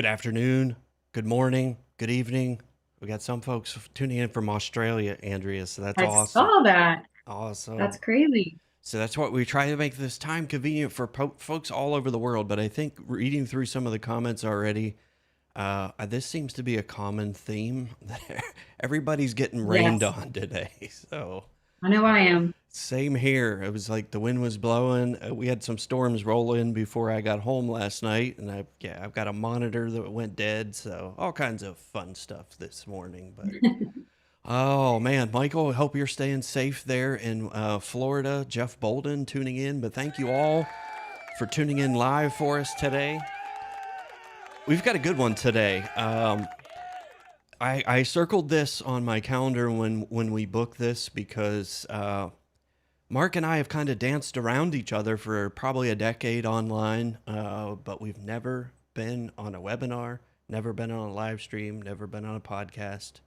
Good afternoon, good morning, good evening. We got some folks tuning in from Australia, Andrea, so that's I awesome. saw that. That's Awesome. crazy. So that's what we try to make this time convenient for folks all over the world. But I think reading through some of the comments already, this seems to be a common theme that everybody's getting rained Yes, on today. So I know I am. same here. It was like the wind was blowing. We had some storms roll in before I got home last night, and I've got a monitor that went dead, so all kinds of fun stuff this morning. But oh man, Michael, I hope you're staying safe there in Florida. Jeff Bolden tuning in, but thank you all for tuning in live for us today. We've got a good one today. I circled this on my calendar when we booked this because Mark and I have kind of danced around each other for probably a decade online, but we've never been on a webinar, never been on a live stream, never been on a podcast.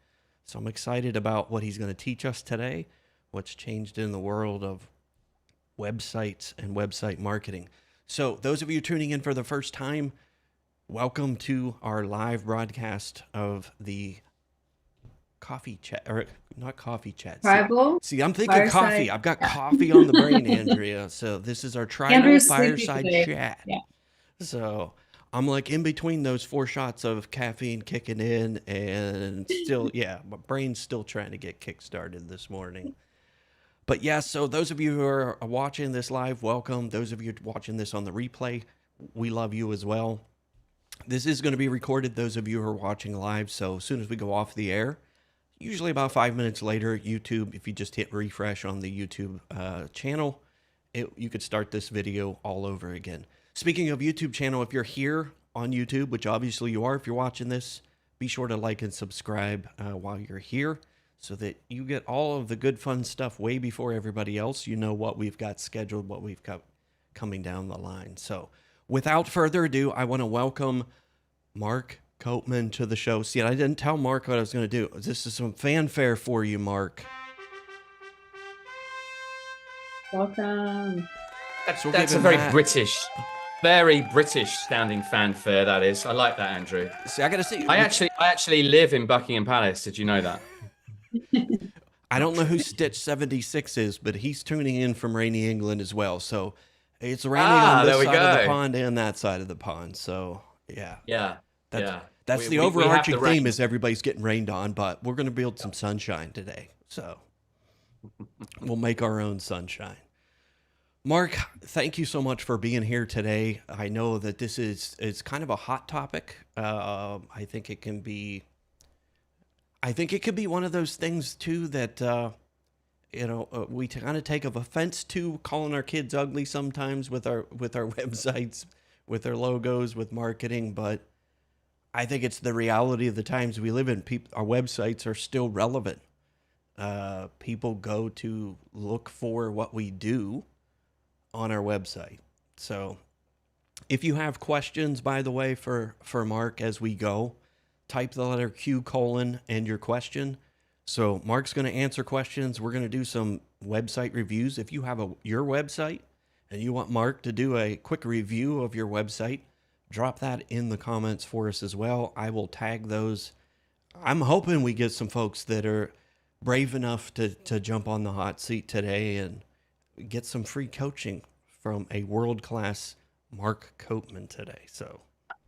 So I'm excited about what he's going to teach us today, what's changed in the world of websites and website marketing. So those of you tuning in for the first time, welcome to our live broadcast of the coffee chat, or not coffee chat. See, Tribal, see, I'm thinking coffee. Fireside. I've got Yeah. coffee on the brain, Andrea. So this is our tribal Andrew's sleepy fireside today. chat. Yeah. So I'm like in between those 4 shots of caffeine kicking in, and still, yeah, my brain's still trying to get kick-started this morning. But yeah, so those of you who are watching this live, welcome. Those of you watching this on the replay, we love you as well. This is going to be recorded, those of you who are watching live. So as soon as we go off the air, usually about 5 minutes later, YouTube, if you just hit refresh on the YouTube channel, you could start this video all over again. Speaking of YouTube channel, if you're here on YouTube, which obviously you are if you're watching this, be sure to like and subscribe while you're here so that you get all of the good fun stuff way before everybody else. You know what we've got scheduled, what we've got coming down the line. So without further ado, I want to welcome Mark Copeman to the show. See, I didn't tell Mark what I was going to do. This is some fanfare for you, Mark. Welcome. So we'll give That's a him very that. Very British sounding fanfare. That is. I like that, Andrew. See, I got to see. I actually live in Buckingham Palace. Did you know that? I don't know who Stitch 76 is, but he's tuning in from rainy England as well. So it's raining on this there we side of the go. pond and that side of the pond. So yeah, Yeah, that's yeah. that's the We have overarching the rain. theme is everybody's getting rained on, but we're going to build some sunshine today. So we'll make our own sunshine. Mark, thank you so much for being here today. I know that this is kind of a hot topic. I think it can be. I think it could be one of those things too that we kind of take of offense to calling our kids ugly sometimes with our websites, with our logos, with marketing. But I think it's the reality of the times we live in. Our websites are still relevant. People go to look for what we do on our website. So if you have questions, by the way, for Mark as we go, type the letter Q : and your question. So Mark's going to answer questions. We're going to do some website reviews. If you have your website and you want Mark to do a quick review of your website, drop that in the comments for us as well. I will tag those. I'm hoping we get some folks that are brave enough to jump on the hot seat today and get some free coaching from a world-class Mark Copeman today. So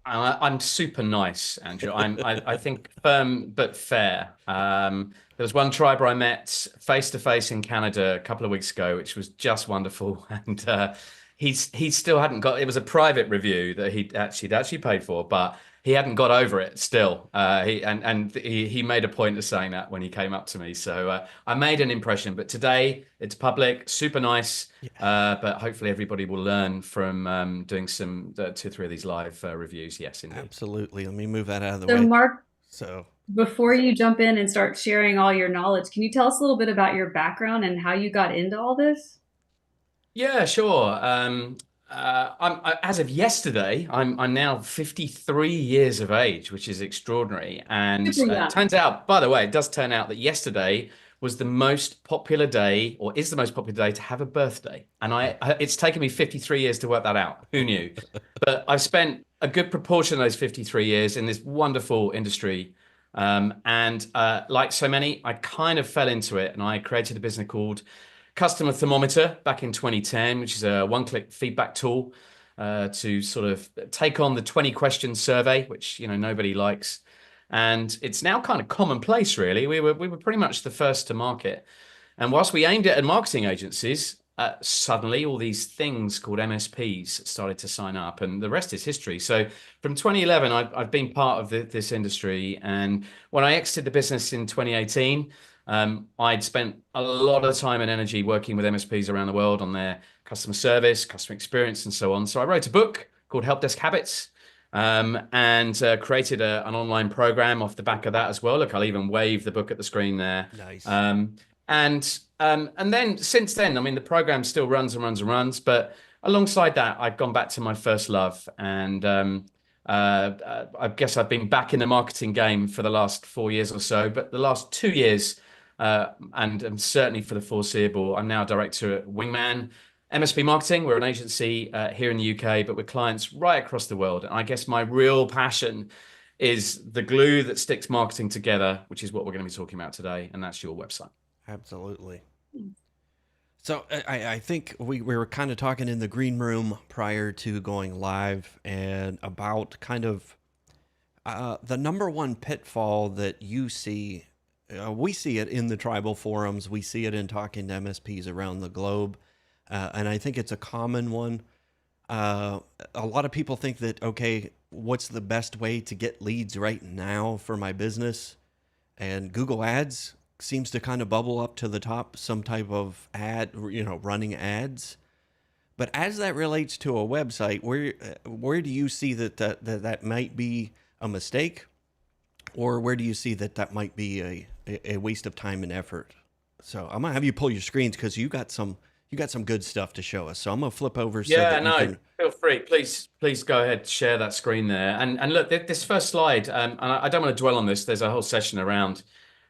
I'm super nice, Andrew. I think firm but fair. There was one triber I met face to face in Canada a couple of weeks ago, which was just wonderful. And he still hadn't got. It was a private review that he'd actually paid for, but he hadn't got over it still. He made a point of saying that when he came up to me. So I made an impression. But today it's public, super nice. But hopefully everybody will learn from doing some 2 or 3 of these live reviews. Yes, indeed. absolutely. Let me move that out of the So, way. Mark, So before you jump in and start sharing all your knowledge, can you tell us a little bit about your background and how you got into all this? Yeah, sure. As of yesterday, I'm now 53 years of age, which is extraordinary. And Super it young. turns out, by the way, it does turn out that yesterday was the most popular day, or is the most popular day to have a birthday. And it's taken me 53 years to work that out. Who knew? But I've spent a good proportion of those 53 years in this wonderful industry. Like so many, I kind of fell into it and I created a business called Customer Thermometer back in 2010, which is a one-click feedback tool to sort of take on the 20 question survey, which nobody likes. And it's now kind of commonplace, really. We were pretty much the first to market. And whilst we aimed it at marketing agencies, suddenly all these things called MSPs started to sign up, and the rest is history. So from 2011, I've been part of this industry. And when I exited the business in 2018, I'd spent a lot of time and energy working with MSPs around the world on their customer service, customer experience, and so on. So I wrote a book called Help Desk Habits, and created an online program off the back of that as well. Look, I'll even wave the book at the screen there. Nice. And then since then, I mean, the program still runs and runs and runs. But alongside that, I've gone back to my first love, and I guess I've been back in the marketing game for the last 4 years or so. But the last 2 years, and certainly for the foreseeable, I'm now director at Wingman MSP Marketing. We're an agency here in the UK, but with clients right across the world. And I guess my real passion is the glue that sticks marketing together, which is what we're going to be talking about today, and that's your website. Absolutely. So I think we were kind of talking in the green room prior to going live and about kind of the number one pitfall that you see. We see it in the tribal forums. We see it in talking to MSPs around the globe. And I think it's a common one. A lot of people think that, okay, what's the best way to get leads right now for my business? And Google Ads seems to kind of bubble up to the top, some type of ad, running ads. But as that relates to a website, where do you see that might be a mistake? Or where do you see that might be a waste of time and effort? So I'm going to have you pull your screens because you got some good stuff to show us. So I'm going to flip over. Feel free. Please go ahead, share that screen there. And look, this first slide, and I don't want to dwell on this. There's a whole session around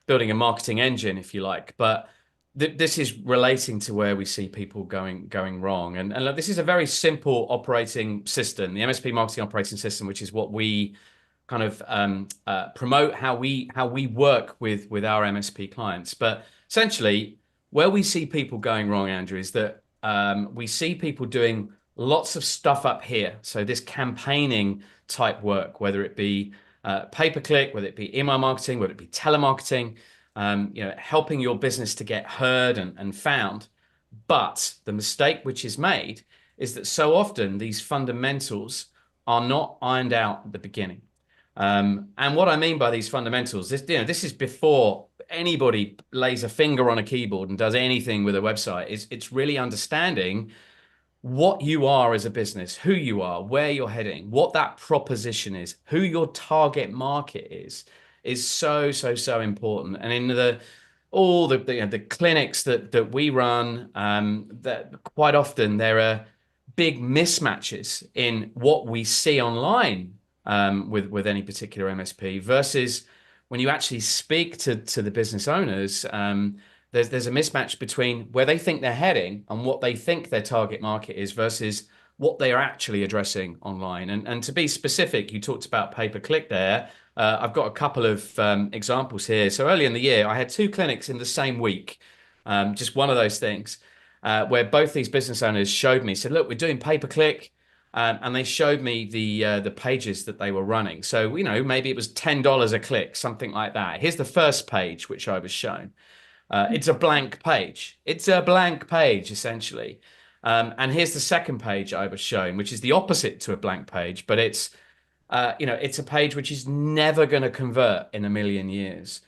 building a marketing engine, if you like. But this is relating to where we see people going wrong. And look, this is a very simple operating system, the MSP marketing operating system, which is what we kind of promote, how we work with our MSP clients. But essentially, where we see people going wrong, Andrew, is that we see people doing lots of stuff up here. So this campaigning type work, whether it be pay-per-click, whether it be email marketing, whether it be telemarketing, helping your business to get heard and found. But the mistake which is made is that so often these fundamentals are not ironed out at the beginning. And what I mean by these fundamentals, this is before anybody lays a finger on a keyboard and does anything with a website. It's really understanding what you are as a business, who you are, where you're heading, what that proposition is, who your target market is so important. And in all the clinics that we run, that quite often there are big mismatches in what we see online with any particular MSP versus when you actually speak to the business owners. There's a mismatch between where they think they're heading and what they think their target market is versus what they are actually addressing online. And to be specific, you talked about pay-per-click there. I've got a couple of examples here. So early in the year, I had 2 clinics in the same week, just one of those things, where both these business owners showed me, said, look, we're doing pay-per-click. And they showed me the pages that they were running. So, maybe it was $10 a click, something like that. Here's the first page, which I was shown. It's a blank page. It's a blank page, essentially. And here's the second page I was shown, which is the opposite to a blank page, but it's a page which is never going to convert in a million years.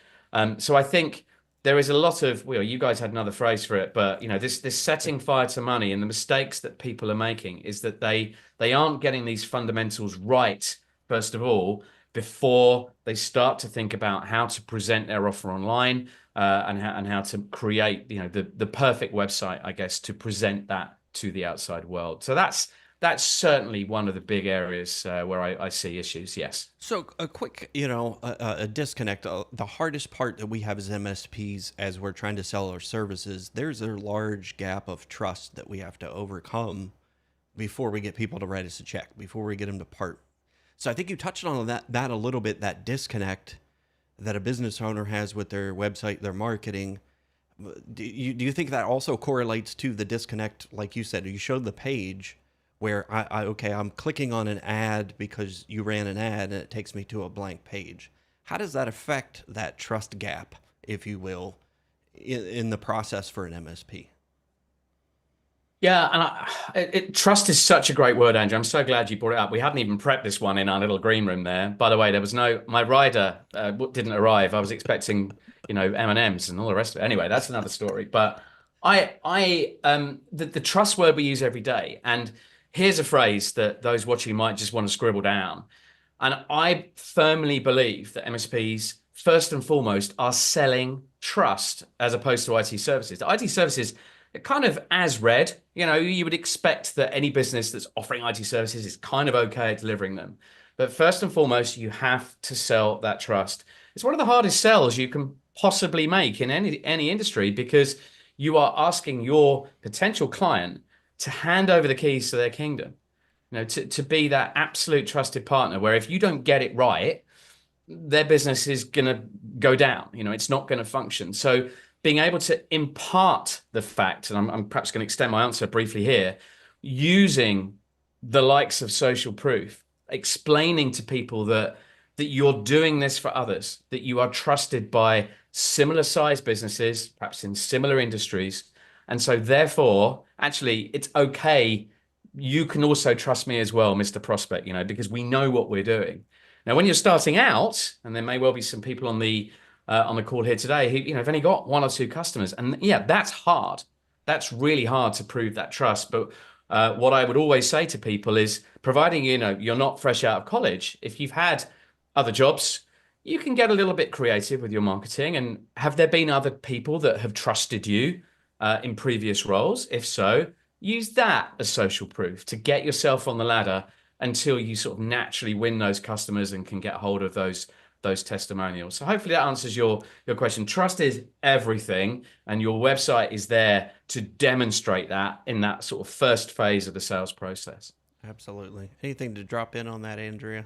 So I think there is a lot of, you guys had another phrase for it, but this setting fire to money, and the mistakes that people are making is that they aren't getting these fundamentals right, first of all, before they start to think about how to present their offer online, and how to create the perfect website, I guess, to present that to the outside world. So that's certainly one of the big areas where I see issues. Yes. So a quick, a disconnect. The hardest part that we have as MSPs as we're trying to sell our services, there's a large gap of trust that we have to overcome before we get people to write us a check, before we get them to part. So I think you touched on that a little bit, that disconnect that a business owner has with their website, their marketing. Do you think that also correlates to the disconnect? Like you said, you showed the page where okay, I'm clicking on an ad because you ran an ad and it takes me to a blank page. How does that affect that trust gap, if you will, in the process for an MSP? Yeah, and trust is such a great word, Andrew. I'm so glad you brought it up. We hadn't even prepped this one in our little green room there. By the way, my rider didn't arrive. I was expecting, M&Ms and all the rest of it. Anyway, that's another story. But the trust word we use every day, and here's a phrase that those watching might just want to scribble down. And I firmly believe that MSPs, first and foremost, are selling trust as opposed to IT services. The IT services, kind of as read, you would expect that any business that's offering IT services is kind of okay at delivering them. But first and foremost, you have to sell that trust. It's one of the hardest sells you can possibly make in any industry, because you are asking your potential client to hand over the keys to their kingdom, to be that absolute trusted partner, where if you don't get it right, their business is going to go down. It's not going to function. So being able to impart the fact, and I'm perhaps going to extend my answer briefly here, using the likes of social proof, explaining to people that you're doing this for others, that you are trusted by similar sized businesses, perhaps in similar industries. And so therefore, actually, it's okay. You can also trust me as well, Mr. Prospect, because we know what we're doing. Now, when you're starting out, and there may well be some people on the call here today who, have only got one or two customers, and yeah, that's hard. That's really hard to prove that trust. But what I would always say to people is, providing you're not fresh out of college, if you've had other jobs, you can get a little bit creative with your marketing. And have there been other people that have trusted you in previous roles? If so, use that as social proof to get yourself on the ladder until you sort of naturally win those customers and can get hold of those testimonials. So hopefully that answers your question. Trust is everything, and your website is there to demonstrate that in that sort of first phase of the sales process. Absolutely. Anything to drop in on that, Andrea?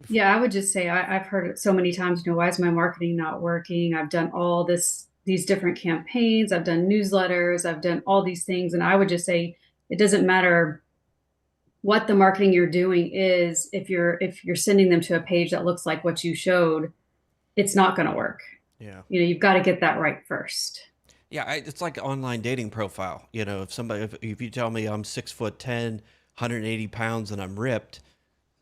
Yeah, I would just say I've heard it so many times, why is my marketing not working? I've done all these different campaigns, I've done newsletters, I've done all these things. And I would just say, it doesn't matter what the marketing you're doing is, if you're sending them to a page that looks like what you showed, it's not going to work. Yeah. You've got to get that right first. Yeah, it's like an online dating profile. If you tell me I'm 6'10", 180 pounds, and I'm ripped,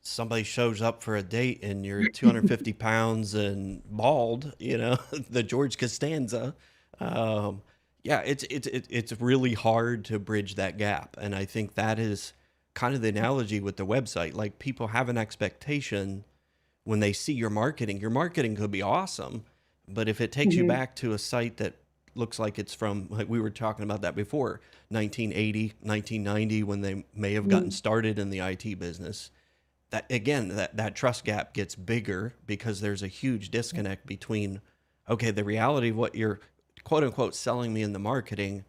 somebody shows up for a date and you're 250 pounds and bald, the George Costanza. Yeah, it's really hard to bridge that gap. And I think that is kind of the analogy with the website. Like, people have an expectation when they see your marketing. Your marketing could be awesome, but if it takes you back to a site that looks like it's from, like we were talking about that before, 1980, 1990, when they may have gotten started in the IT business, that again, that trust gap gets bigger because there's a huge disconnect between, okay, the reality of what you're quote unquote selling me in the marketing,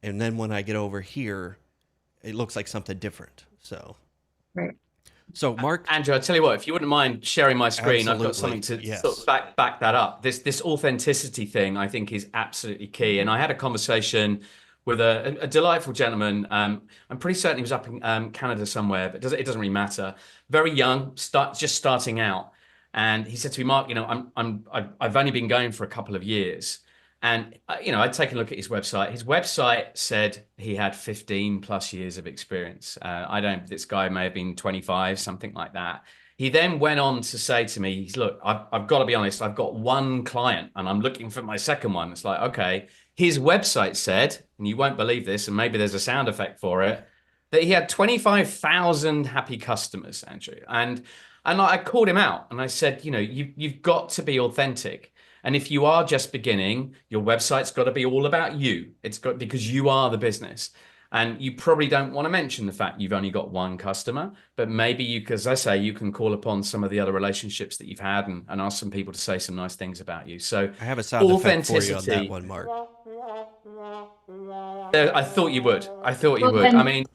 and then when I get over here, it looks like something different. So, right. So Mark, Andrew, I tell you what, if you wouldn't mind sharing my screen, I've got something to sort of back that up. This authenticity thing, I think, is absolutely key. And I had a conversation with a delightful gentleman. I'm pretty certain he was up in Canada somewhere, but it doesn't really matter. Very young, just starting out, and he said to me, "Mark, I've only been going for a couple of years." And, I'd taken a look at his website. His website said he had 15 plus years of experience. This guy may have been 25, something like that. He then went on to say to me, look, I've got to be honest, I've got one client and I'm looking for my second one. It's like, okay, his website said, and you won't believe this, and maybe there's a sound effect for it, that he had 25,000 happy customers, Andrew. And I called him out and I said, you've got to be authentic. And if you are just beginning, your website's got to be all about you. Because you are the business. And you probably don't want to mention the fact you've only got one customer, but maybe as I say, you can call upon some of the other relationships that you've had and ask some people to say some nice things about you. So I have a sound effect for you on that one, Mark. I thought you would. Well, I mean,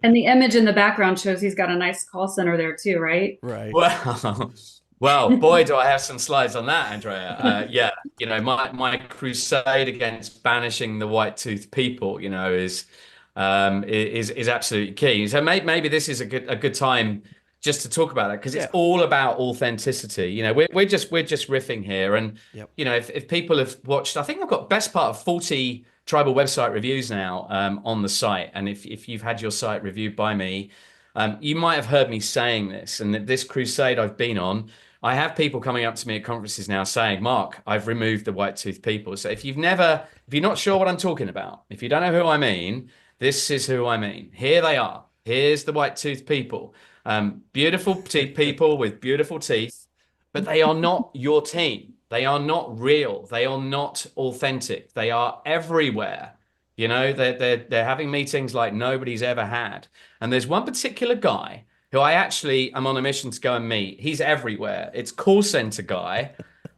And the image in the background shows he's got a nice call center there too, right? Right. Well, well, boy, do I have some slides on that, Andrea. Yeah, my crusade against banishing the white-toothed people, is absolutely key. So maybe this is a good time just to talk about that because it's Yeah. all about authenticity. We're just riffing here, and Yep. if people have watched, I think I've got best part of 40 tribal website reviews now on the site, and if you've had your site reviewed by me. You might have heard me saying this, and that this crusade I've been on, I have people coming up to me at conferences now saying, Mark, I've removed the white tooth people. So if you're not sure what I'm talking about, if you don't know who I mean, this is who I mean. Here they are. Here's the white tooth people. Beautiful people with beautiful teeth, but they are not your team. They are not real. They are not authentic. They are everywhere. They're having meetings like nobody's ever had. And there's one particular guy who I actually am on a mission to go and meet. He's everywhere. It's call center guy.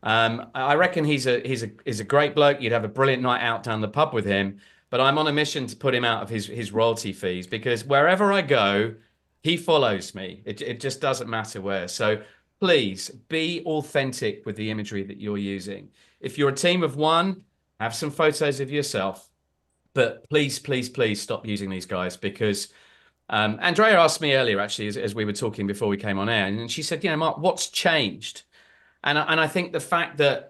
I reckon he's a great bloke. You'd have a brilliant night out down the pub with him. But I'm on a mission to put him out of his royalty fees because wherever I go, he follows me. It just doesn't matter where. So please be authentic with the imagery that you're using. If you're a team of one, have some photos of yourself. But please, please, please stop using these guys because Andrea asked me earlier, actually, as we were talking before we came on air, and she said, Mark, what's changed? And I think the fact that,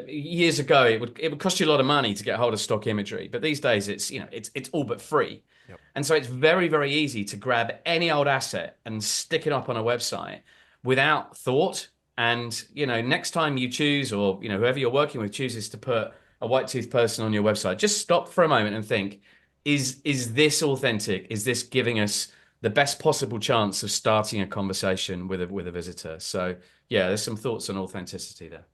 years ago it would cost you a lot of money to get hold of stock imagery, but these days it's all but free. Yep. And so it's very, very easy to grab any old asset and stick it up on a website without thought. And, next time you choose, or, whoever you're working with chooses to put a white-toothed person on your website, just stop for a moment and think, is this authentic? Is this giving us the best possible chance of starting a conversation with a visitor? So yeah, there's some thoughts on authenticity there.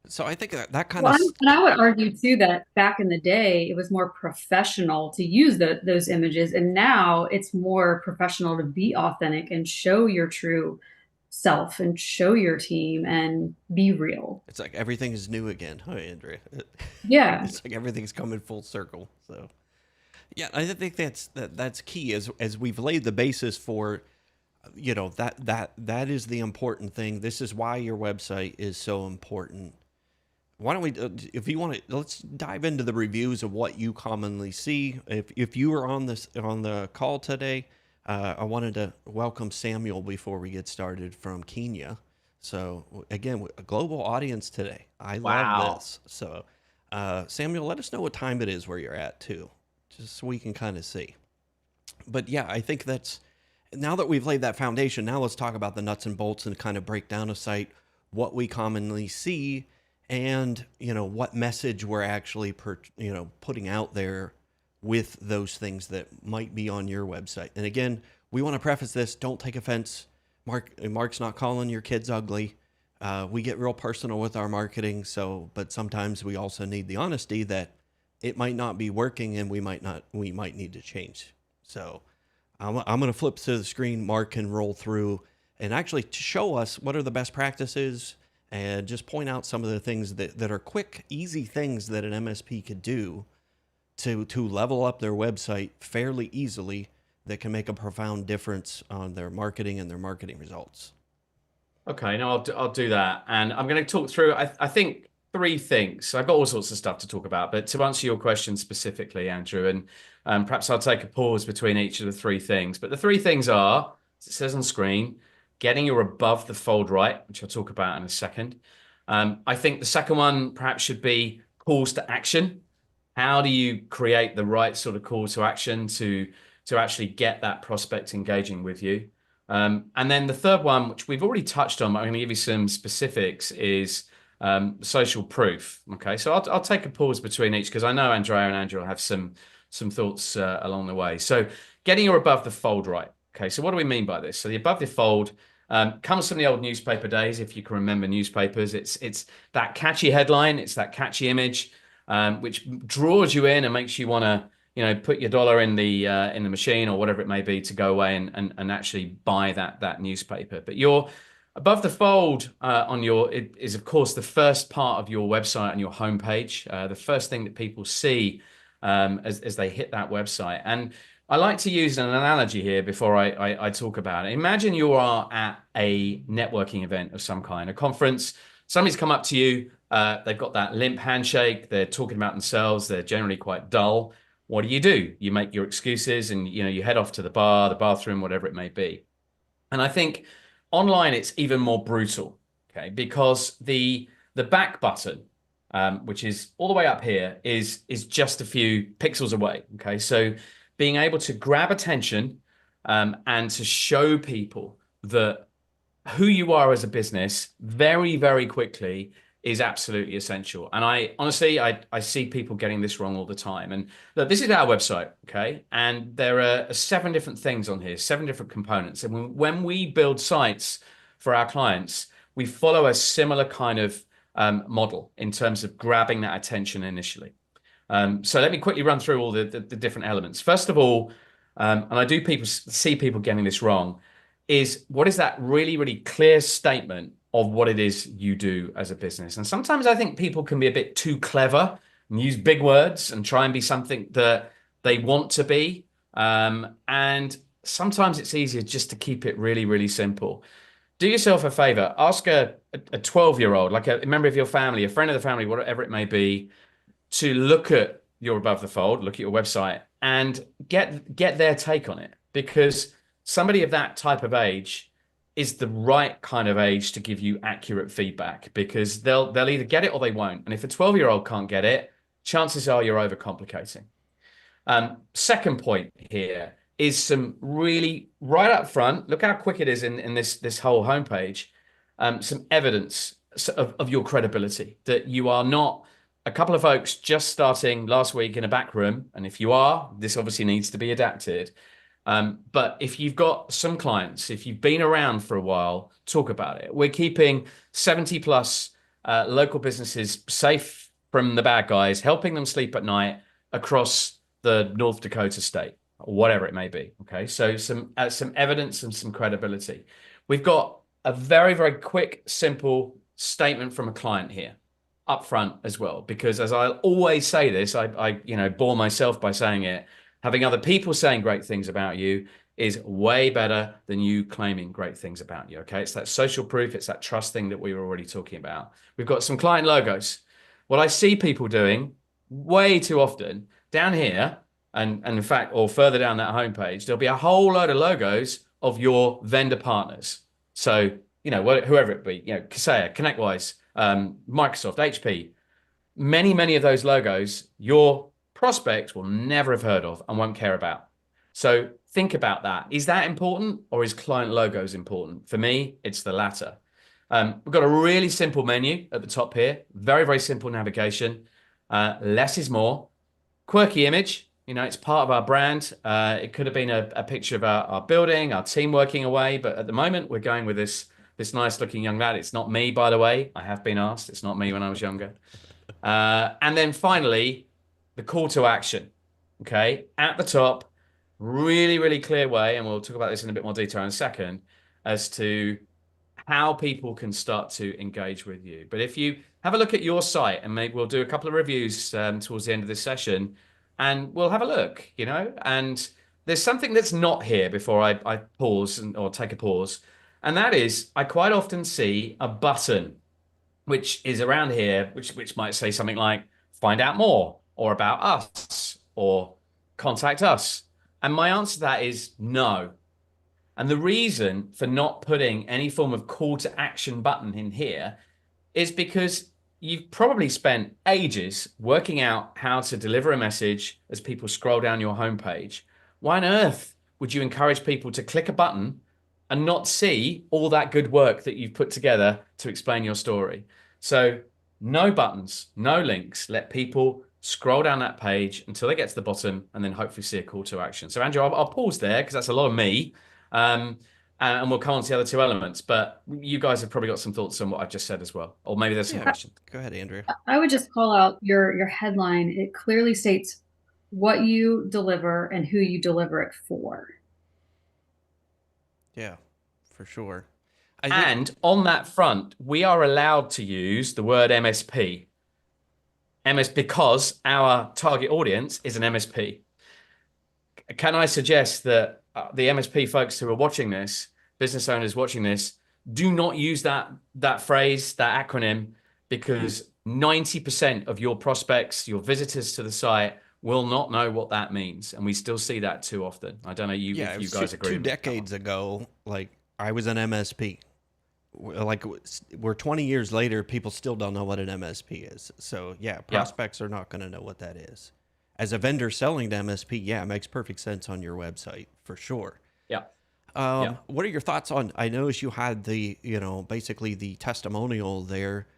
So I think that kind Well, of and I would argue too that back in the day, it was more professional to use those images, and now it's more professional to be authentic and show your true self and show your team and be real. it's like everything is new again. Hi, Andrea. Yeah. It's like everything's coming full circle. So yeah, I think that's key as we've laid the basis for, that is the important thing. This is why your website is so important. Why don't we, if you want to, let's dive into the reviews of what you commonly see. If you were on the call today, I wanted to welcome Samuel before we get started from Kenya. So again, a global audience today. I love this. So Samuel, let us know what time it is where you're at too, just so we can kind of see. But yeah, I think now that we've laid that foundation, now let's talk about the nuts and bolts and kind of break down a site, what we commonly see, and what message we're actually putting out there with those things that might be on your website. And again, we want to preface this, don't take offense. Mark's not calling your kids ugly. We get real personal with our marketing, but sometimes we also need the honesty that it might not be working and we might need to change. So I'm going to flip to the screen. Mark can roll through and actually to show us what are the best practices and just point out some of the things that are quick, easy things that an MSP could do to level up their website fairly easily that can make a profound difference on their marketing and their marketing results. Okay, no, I'll do that. And I'm going to talk through, I think, three things. I've got all sorts of stuff to talk about, but to answer your question specifically, Andrew, and perhaps I'll take a pause between each of the three things. But the three things are, as it says on screen, getting your above the fold right, which I'll talk about in a second. I think the second one perhaps should be calls to action. How do you create the right sort of call to action to actually get that prospect engaging with you? And then the third one, which we've already touched on, but I'm going to give you some specifics, is social proof. Okay, so I'll take a pause between each because I know Andrea and Andrew will have some thoughts along the way. So getting your above the fold right. Okay, so what do we mean by this? So the above the fold comes from the old newspaper days, if you can remember newspapers. It's that catchy headline, it's that catchy image, which draws you in and makes you want to, put your dollar in the machine or whatever it may be to go away and actually buy that newspaper. But your above the fold is of course the first part of your website and your homepage, the first thing that people see as they hit that website. And I like to use an analogy here before I talk about it. Imagine you are at a networking event of some kind, a conference. Somebody's come up to you. They've got that limp handshake. They're talking about themselves. They're generally quite dull. What do? You make your excuses and you head off to the bar, the bathroom, whatever it may be. And I think online it's even more brutal, okay? Because the back button, which is all the way up here, is just a few pixels away, okay? So being able to grab attention and to show people that who you are as a business very, very quickly is absolutely essential. And I honestly, I see people getting this wrong all the time. And look, this is our website, okay? And there are 7 different things on here, 7 different components. And when we build sites for our clients, we follow a similar kind of model in terms of grabbing that attention initially. So let me quickly run through all the different elements. First of all, and I do see people getting this wrong, is what is that really, really clear statement of what it is you do as a business? And sometimes I think people can be a bit too clever and use big words and try and be something that they want to be. And sometimes it's easier just to keep it really, really simple. Do yourself a favor, ask a 12-year-old, like a member of your family, a friend of the family, whatever it may be, to look at your Above the Fold, look at your website, and get their take on it. Because somebody of that type of age is the right kind of age to give you accurate feedback, because they'll either get it or they won't. And if a 12-year-old can't get it, chances are you're overcomplicating. Second point here is some really right up front. Look how quick it is in this whole homepage. Some evidence of your credibility, that you are not a couple of folks just starting last week in a back room. And if you are, this obviously needs to be adapted. But if you've got some clients, if you've been around for a while, talk about it. We're keeping 70 plus local businesses safe from the bad guys, helping them sleep at night across the North Dakota state, or whatever it may be. Okay, so some evidence and some credibility. We've got a very, very quick, simple statement from a client here up front as well, because as I always say this, I bore myself by saying it. Having other people saying great things about you is way better than you claiming great things about you. Okay, it's that social proof, it's that trust thing that we were already talking about. We've got some client logos. What I see people doing way too often down here, and in fact, or further down that homepage, there'll be a whole load of logos of your vendor partners. So, whoever it be, Kaseya, ConnectWise, Microsoft, HP, many of those logos, your prospects will never have heard of and won't care about. So think about that. Is that important, or is client logos important? For me, it's the latter. We've got a really simple menu at the top here. Very, very simple navigation. Less is more. Quirky image. It's part of our brand. It could have been a picture of our building, our team working away. But at the moment, we're going with this nice looking young lad. It's not me, by the way. I have been asked. It's not me when I was younger. And then finally, the call to action. Okay. At the top, really, really clear way. And we'll talk about this in a bit more detail in a second, as to how people can start to engage with you. But if you have a look at your site, and maybe we'll do a couple of reviews towards the end of this session, and we'll have a look, and there's something that's not here before I pause or take a pause. And that is, I quite often see a button, which is around here, which might say something like, find out more, or about us, or contact us. And my answer to that is no. And the reason for not putting any form of call to action button in here is because you've probably spent ages working out how to deliver a message as people scroll down your homepage. Why on earth would you encourage people to click a button and not see all that good work that you've put together to explain your story? So no buttons, no links. Let people scroll down that page until they get to the bottom, and then hopefully see a call to action. So Andrew, I'll pause there because that's a lot of me. And we'll come on to the other 2 elements, but you guys have probably got some thoughts on what I've just said as well, or maybe there's some questions. Go ahead, Andrew. I would just call out your headline. It clearly states what you deliver and who you deliver it for. Yeah, for sure. And on that front, we are allowed to use the word MSP. because our target audience is an MSP. can I suggest that the MSP folks who are watching this, business owners watching this, do not use that phrase, that acronym, because 90% of your prospects, your visitors to the site, will not know what that means, and we still see that too often. I don't know Yeah, if it you was guys agree two with me. decades ago. Like I was an MSP. Like we're 20 years later, people still don't know what an MSP is. So yeah, Yeah, prospects are not going to know what that is. As a vendor selling to MSP, yeah, it makes perfect sense on your website for sure. yeah, yeah. What are your thoughts on? I noticed you had the, basically the testimonial there.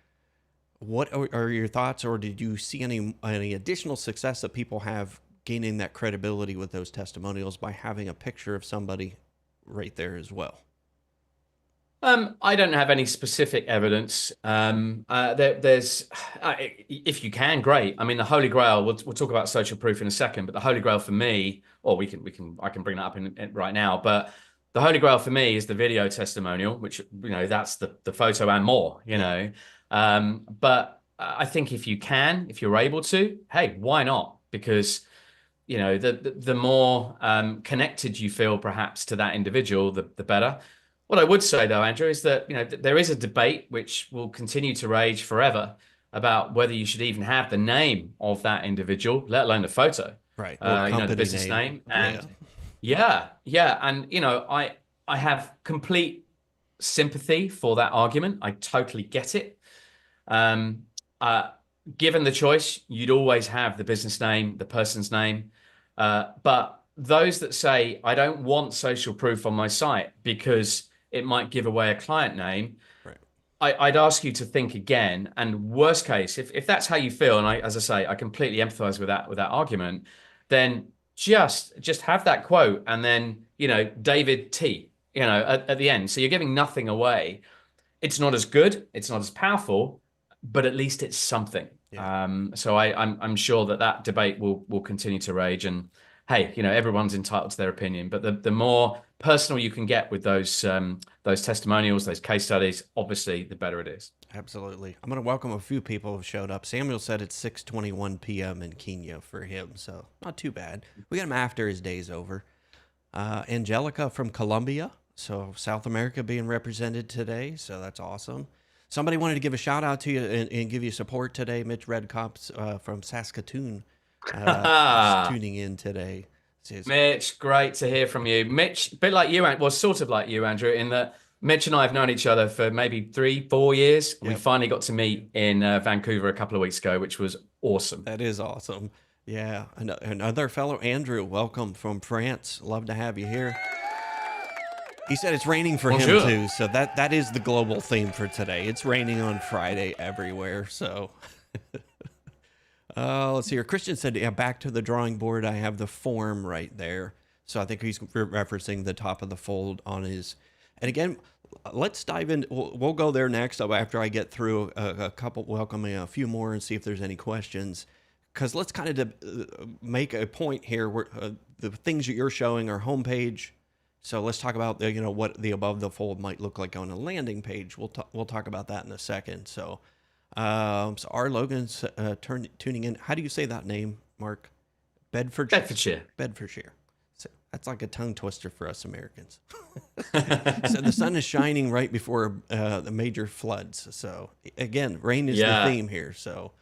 What are your thoughts, or did you see any additional success that people have gaining that credibility with those testimonials by having a picture of somebody right there as well? I don't have any specific evidence. There's, if you can, great. I mean, the Holy Grail. We'll talk about social proof in a second, but the Holy Grail for me, or I can bring that up in right now. But the Holy Grail for me is the video testimonial, which that's the photo and more. But I think if you're able to, hey, why not? Because the more connected you feel perhaps to that individual, the better. What I would say though, Andrew, is that there is a debate which will continue to rage forever about whether you should even have the name of that individual, let alone the photo. Right. Or The company business name. name. Yeah. And yeah, and I have complete sympathy for that argument. I totally get it. Um, uh, Given the choice, you'd always have the business name, the person's name. But those that say, I don't want social proof on my site because it might give away a client name, Right. I'd ask you to think again. And worst case, if that's how you feel, and as I say, I completely empathize with that argument, then just have that quote and then, David T, at the end. So you're giving nothing away. It's not as good, it's not as powerful, but at least it's something. Yeah. So I'm sure that debate will continue to rage. And hey, everyone's entitled to their opinion, but the more personal you can get with those testimonials, those case studies, obviously, the better it is. Absolutely. I'm going to welcome a few people who've showed up. Samuel said it's 6:21 p.m. in Kenya for him, so not too bad. We got him after his day's over. Angelica from Colombia, so South America being represented today, so that's awesome. Somebody wanted to give a shout out to you and give you support today. Mitch Redcops from Saskatoon is tuning in today. Mitch, great to hear from you. Mitch, a bit like you, well, sort of like you, Andrew, in that Mitch and I have known each other for maybe 3-4 years. Yep. We finally got to meet in Vancouver a couple of weeks ago, which was awesome. That is awesome. Yeah. Another fellow, Andrew, welcome from France. Love to have you here. He said it's raining for him too, so that is the global theme for today. It's raining on Friday everywhere, so... Let's see here. Christian said, yeah, back to the drawing board. I have the form right there. So I think he's referencing the top of the fold on his. And again, let's dive in. We'll go there next after I get through a couple, welcoming a few more and see if there's any questions. Because let's kind of make a point here where the things that you're showing are homepage. So let's talk about what the above the fold might look like on a landing page. We'll talk about that in a second. So our Logan's tuning in. How do you say that name, Mark? Bedfordshire. So that's like a tongue twister for us Americans. So the sun is shining right before the major floods. So again, rain is the theme here. So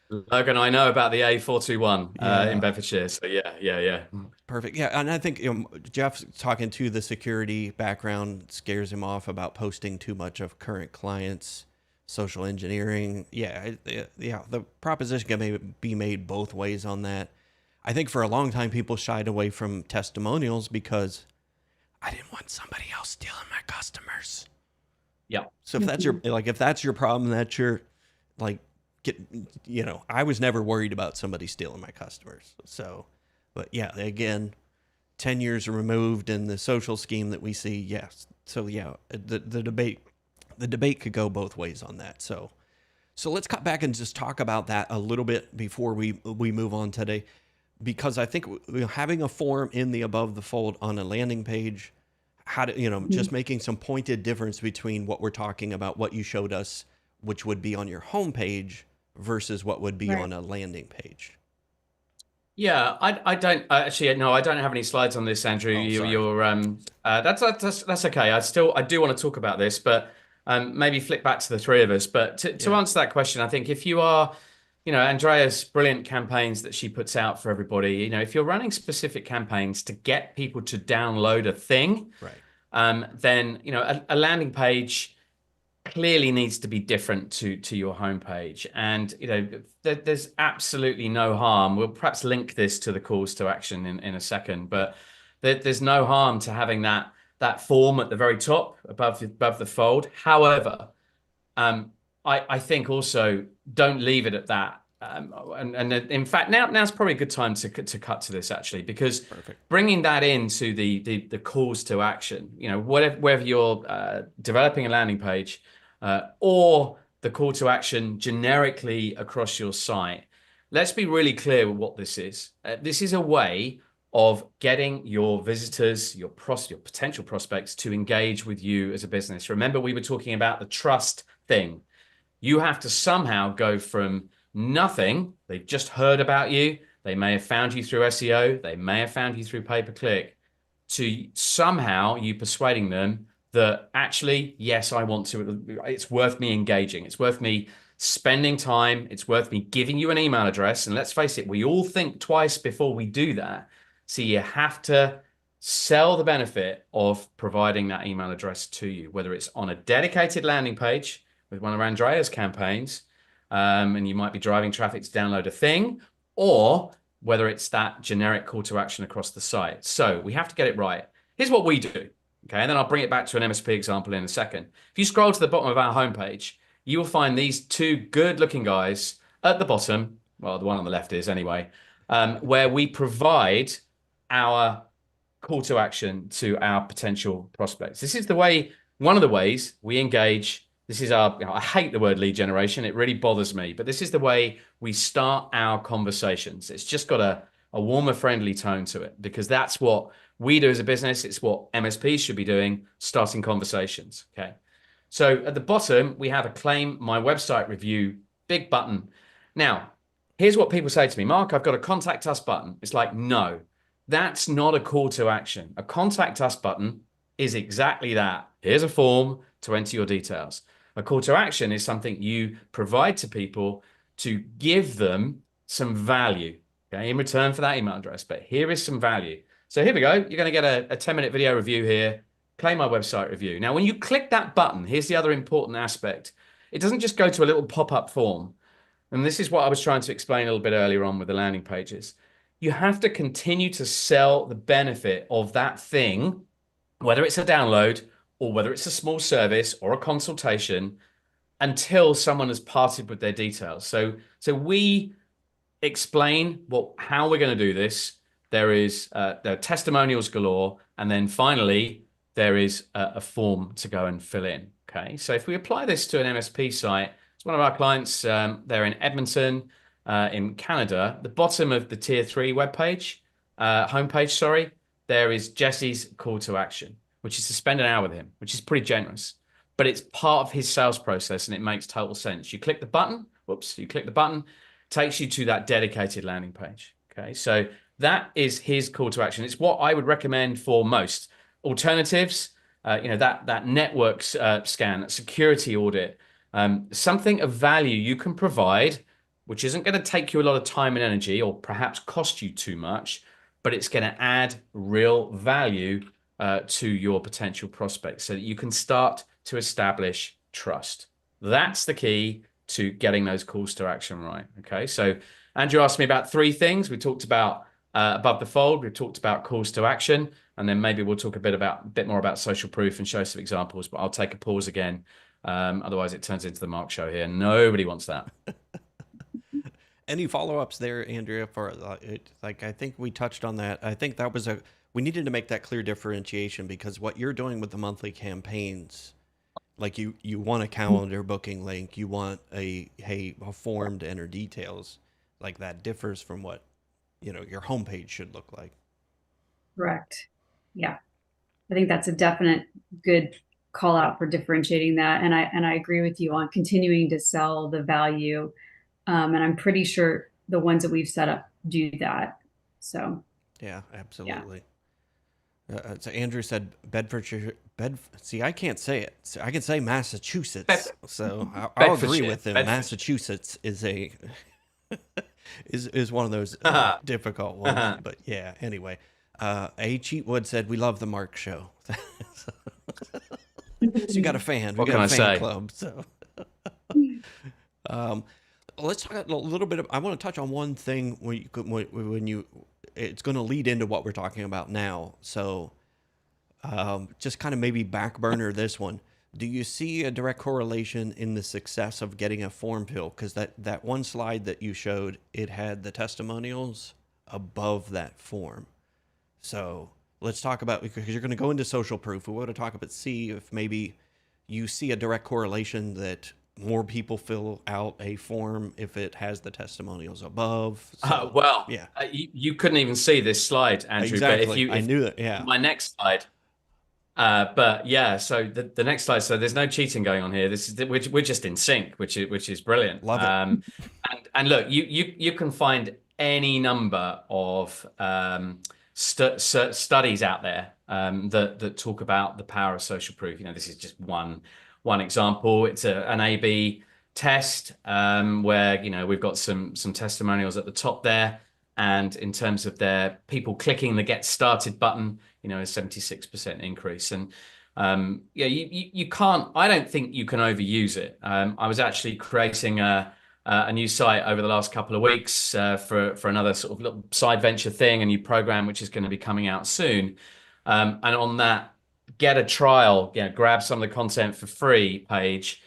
Logan, I know about the A421 in Bedfordshire. So yeah. Perfect. Yeah, and I think Jeff's talking to the security background scares him off about posting too much of current clients. Social engineering. Yeah. The proposition can be made both ways on that. I think for a long time, people shied away from testimonials because I didn't want somebody else stealing my customers. Yeah. So if that's your problem, that's your I was never worried about somebody stealing my customers. So, but yeah, again, 10 years removed in the social scheme that we see. Yes. So yeah, the debate could go both ways on that. So let's cut back and just talk about that a little bit before we move on today, because I think having a form in the above the fold on a landing page, just making some pointed difference between what we're talking about, what you showed us, which would be on your home page versus what would be on a landing page. Yeah, I don't actually, no, I don't have any slides on this, Andrew. Oh, sorry. That's okay. I do want to talk about this, but maybe flick back to the three of us. But to Yeah. answer that question, I think if you are, Andrea's brilliant campaigns that she puts out for everybody, if you're running specific campaigns to get people to download a thing, Right. then a landing page clearly needs to be different to your homepage. And there's absolutely no harm. We'll perhaps link this to the calls to action in a second, but there's no harm to having that form at the very top above the fold. However, I think also don't leave it at that. And in fact, now's probably a good time to cut to this actually, because Perfect. bringing that into the calls to action, whether you're developing a landing page or the call to action generically across your site, let's be really clear with what this is. This is a way of getting your visitors, your potential prospects to engage with you as a business. Remember, we were talking about the trust thing. You have to somehow go from nothing. They've just heard about you. They may have found you through SEO. They may have found you through pay-per-click, to somehow you persuading them that actually, yes, I want to. It's worth me engaging. It's worth me spending time. It's worth me giving you an email address. And let's face it, we all think twice before we do that. So you have to sell the benefit of providing that email address to you, whether it's on a dedicated landing page with one of Andrea's campaigns, and you might be driving traffic to download a thing, or whether it's that generic call to action across the site. So we have to get it right. Here's what we do, okay? And then I'll bring it back to an MSP example in a second. If you scroll to the bottom of our homepage, you will find these two good-looking guys at the bottom. Well, the one on the left is anyway, where we provide our call to action to our potential prospects. This is one of the ways we engage. This is I hate the word lead generation. It really bothers me, but this is the way we start our conversations. It's just got a warmer, friendly tone to it, because that's what we do as a business. It's what MSPs should be doing, starting conversations. Okay. So at the bottom, we have a claim my website review, big button. Now, here's what people say to me, Mark, I've got a contact us button. It's like, no, that's not a call to action. A contact us button is exactly that. Here's a form to enter your details. A call to action is something you provide to people to give them some value, okay, in return for that email address. But here is some value. So here we go. You're going to get a 10-minute video review here. Claim my website review. Now, when you click that button, here's the other important aspect. It doesn't just go to a little pop-up form. And this is what I was trying to explain a little bit earlier on with the landing pages. You have to continue to sell the benefit of that thing, whether it's a download or whether it's a small service or a consultation, until someone has parted with their details. So we explain how we're going to do this. There are testimonials galore, and then finally there is a form to go and fill in. Okay, so if we apply this to an MSP site, it's one of our clients. They're in Edmonton, in Canada. The bottom of the tier 3 webpage, homepage, sorry, there is Jesse's call to action, which is to spend an hour with him, which is pretty generous, but it's part of his sales process and it makes total sense. You click the button, takes you to that dedicated landing page. Okay, so that is his call to action. It's what I would recommend for most alternatives. That network scan, that security audit, something of value you can provide, which isn't going to take you a lot of time and energy or perhaps cost you too much, but it's going to add real value to your potential prospects so that you can start to establish trust. That's the key to getting those calls to action right. Okay, so Andrew asked me about 3 things. We talked about above the fold, we talked about calls to action, and then maybe we'll talk a bit more about social proof and show some examples, but I'll take a pause again. Otherwise it turns into the Mark show here. Nobody wants that. Any follow-ups there, Andrea? For I think we touched on that. I think that was we needed to make that clear differentiation, because what you're doing with the monthly campaigns, like you want a calendar booking link, you want a form to enter details, like that differs from what your homepage should look like. Correct. Yeah, I think that's a definite good call out for differentiating that, and I agree with you on continuing to sell the value. And I'm pretty sure the ones that we've set up do that. So Yeah, yeah. absolutely. So Andrew said Bedfordshire. See, I can't say it. So I can say Massachusetts. Bed- So I'll agree Bedfordshire, with him. Bedfordshire. Massachusetts is a is one of those difficult ones. But yeah. Anyway, A Cheatwood said we love the Mark Show. So you got a fan. We What got can a I fan say? club. So um, let's talk a little bit. I want to touch on one thing when you. It's going to lead into what we're talking about now. So just kind of maybe back burner this one. Do you see a direct correlation in the success of getting a form fill? Because that one slide that you showed, it had the testimonials above that form. So let's talk about, because you're going to go into social proof. We want to talk about, see if maybe you see a direct correlation that more people fill out a form if it has the testimonials above. So Well, yeah, you couldn't even see this slide, Andrew. But exactly. I if knew that. Yeah. my next slide, but yeah, so the next slide. So there's no cheating going on here. This is we're just in sync, which is brilliant. Love it. And look, you can find any number of studies out there that talk about the power of social proof. This is just one example. It's an A/B test where we've got some testimonials at the top there, and in terms of their people clicking the get started button, a 76% increase. And yeah, you can't. I don't think you can overuse it. I was actually creating a new site over the last couple of weeks for another sort of little side venture thing, a new program which is going to be coming out soon. And on that, get a trial, grab some of the content for free page.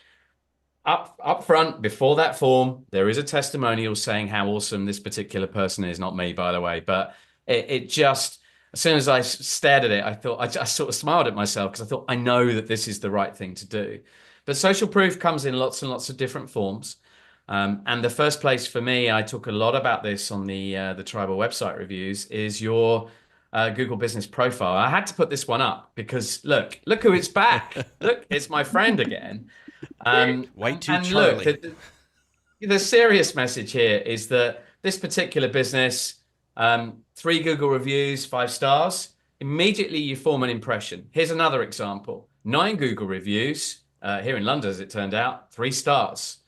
Up front, before that form, there is a testimonial saying how awesome this particular person is. Not me, by the way, but it just, as soon as I stared at it, I thought, I just sort of smiled at myself because I thought, I know that this is the right thing to do. But social proof comes in lots and lots of different forms. And the first place for me, I talk a lot about this on the Tribal website reviews, is your Google Business Profile. I had to put this one up because look who it's back. Look, it's my friend again. White too, And look, Charlie. the serious message here is that this particular business, 3 Google reviews, 5 stars, immediately you form an impression. Here's another example. 9 Google reviews, here in London, as it turned out, 3 stars.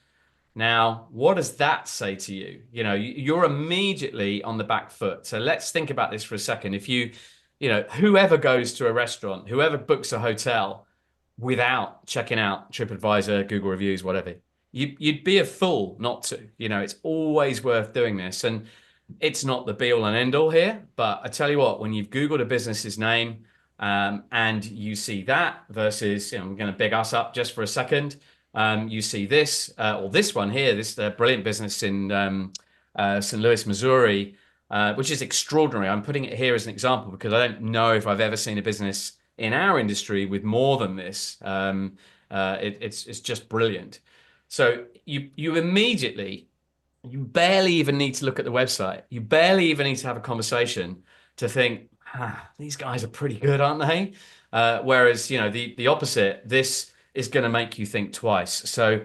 Now, what does that say to you? You're immediately on the back foot. So let's think about this for a second. If whoever goes to a restaurant, whoever books a hotel without checking out TripAdvisor, Google reviews, whatever, you'd be a fool not to. It's always worth doing this. And it's not the be all and end all here, but I tell you what, when you've Googled a business's name and you see that versus, I'm going to big us up just for a second. You see this, or this one here, this brilliant business in St. Louis, Missouri, which is extraordinary. I'm putting it here as an example because I don't know if I've ever seen a business in our industry with more than this. It's just brilliant. So you immediately, you barely even need to look at the website. You barely even need to have a conversation to think, these guys are pretty good, aren't they? Whereas, the opposite, this is going to make you think twice. So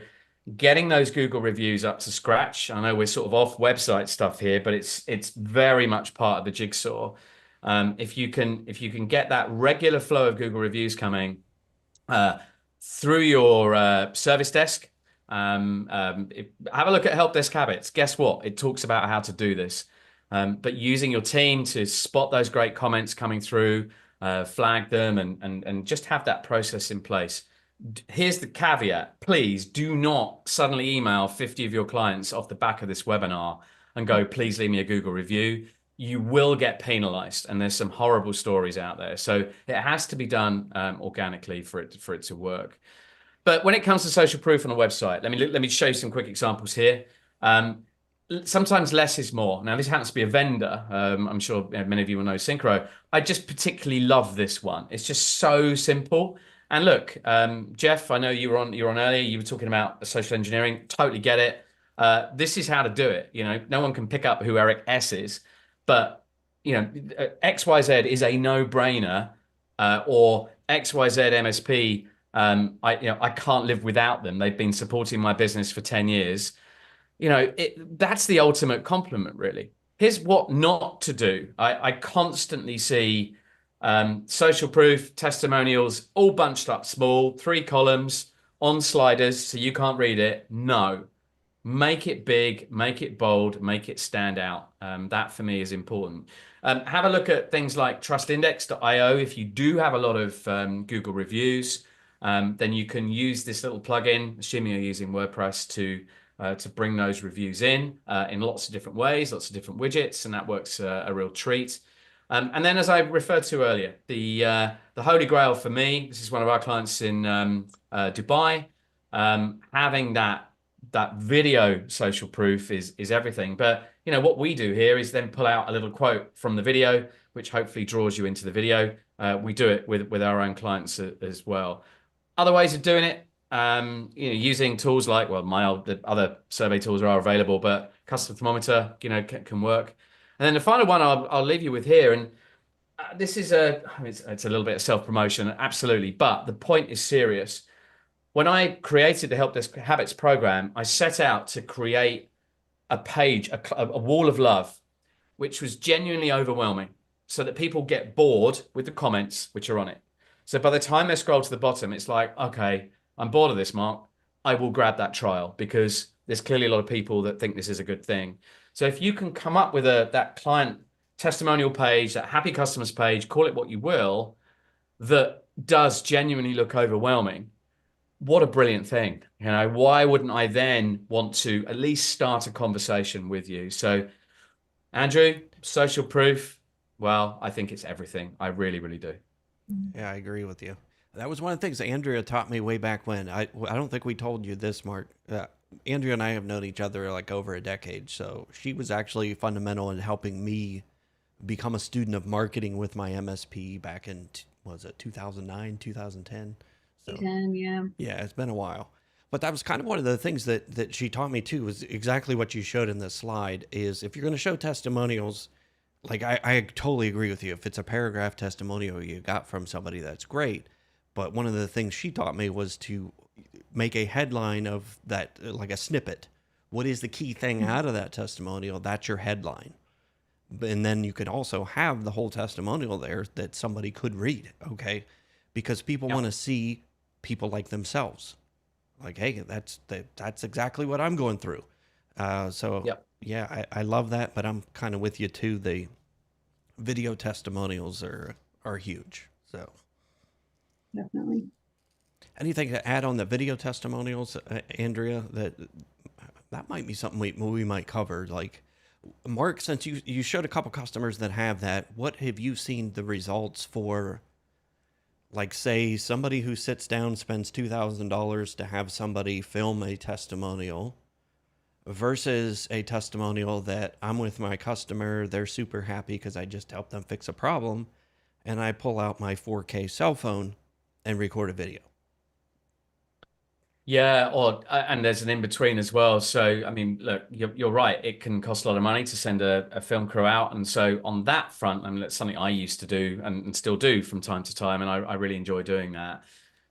getting those Google reviews up to scratch. I know we're sort of off website stuff here, but it's very much part of the jigsaw. If you can get that regular flow of Google reviews coming through your service desk, have a look at Help Desk Habits. Guess what? It talks about how to do this. But using your team to spot those great comments coming through, flag them, and just have that process in place. Here's the caveat. Please do not suddenly email 50 of your clients off the back of this webinar and go, please leave me a Google review. You will get penalized, and there's some horrible stories out there. So it has to be done organically for it to work. But when it comes to social proof on a website, let me show you some quick examples here. Sometimes less is more. Now, this happens to be a vendor. I'm sure many of you will know Synchro. I just particularly love this one. It's just so simple. And look, Jeff, I know you were on earlier. You were talking about social engineering. Totally get it. This is how to do it. No one can pick up who Eric S is, but XYZ is a no-brainer, or XYZ MSP. I can't live without them. They've been supporting my business for 10 years. That's the ultimate compliment, really. Here's what not to do. I constantly see social proof, testimonials, all bunched up small, 3 columns on sliders so you can't read it. No, make it big, make it bold, make it stand out. That for me is important. Have a look at things like trustindex.io. If you do have a lot of Google reviews, then you can use this little plugin, assuming you're using WordPress, to bring those reviews in lots of different ways, lots of different widgets, and that works a real treat. And then, as I referred to earlier, the holy grail for me, this is one of our clients in Dubai, having that video social proof is everything. But what we do here is then pull out a little quote from the video, which hopefully draws you into the video. We do it with our own clients as well. Other ways of doing it, using tools like, well, the other survey tools are available, but custom thermometer, can work. And then the final one I'll leave you with here, and this is it's a little bit of self-promotion, absolutely, but the point is serious. When I created the Help Desk Habits program, I set out to create a page, a wall of love, which was genuinely overwhelming, so that people get bored with the comments which are on it. So by the time they scroll to the bottom, it's like, okay, I'm bored of this, Mark. I will grab that trial, because there's clearly a lot of people that think this is a good thing. So if you can come up with that client testimonial page, that happy customers page, call it what you will, that does genuinely look overwhelming, what a brilliant thing. Why wouldn't I then want to at least start a conversation with you? So, Andrew, social proof, well, I think it's everything. I really, really do. Yeah, I agree with you. That was one of the things Andrea taught me way back when. I don't think we told you this, Mark. Andrea and I have known each other like over a decade. So she was actually fundamental in helping me become a student of marketing with my MSP back in, was it 2009, 2010? So, 10, yeah. Yeah, it's been a while. But that was kind of one of the things that she taught me too, was exactly what you showed in this slide, is if you're going to show testimonials, like I totally agree with you. If it's a paragraph testimonial you got from somebody, that's great. But one of the things she taught me was to make a headline of that, like a snippet. What is the key thing out of that testimonial? That's your headline. And then you could also have the whole testimonial there that somebody could read, okay? Because people want to see people like themselves. Like, hey, that's exactly what I'm going through. Yeah, I love that, but I'm kind of with you too. The video testimonials are huge. So Definitely. anything to add on the video testimonials, Andrea? That might be something we might cover. Like, Mark, since you showed a couple customers that have that, what have you seen the results for? Like, say somebody who sits down spends $2,000 to have somebody film a testimonial versus a testimonial that I'm with my customer, they're super happy because I just helped them fix a problem, and I pull out my 4K cell phone and record a video. Yeah, and there's an in-between as well. So, I mean, look, you're right. It can cost a lot of money to send a film crew out. And so on that front, I mean, that's something I used to do and still do from time to time. And I really enjoy doing that.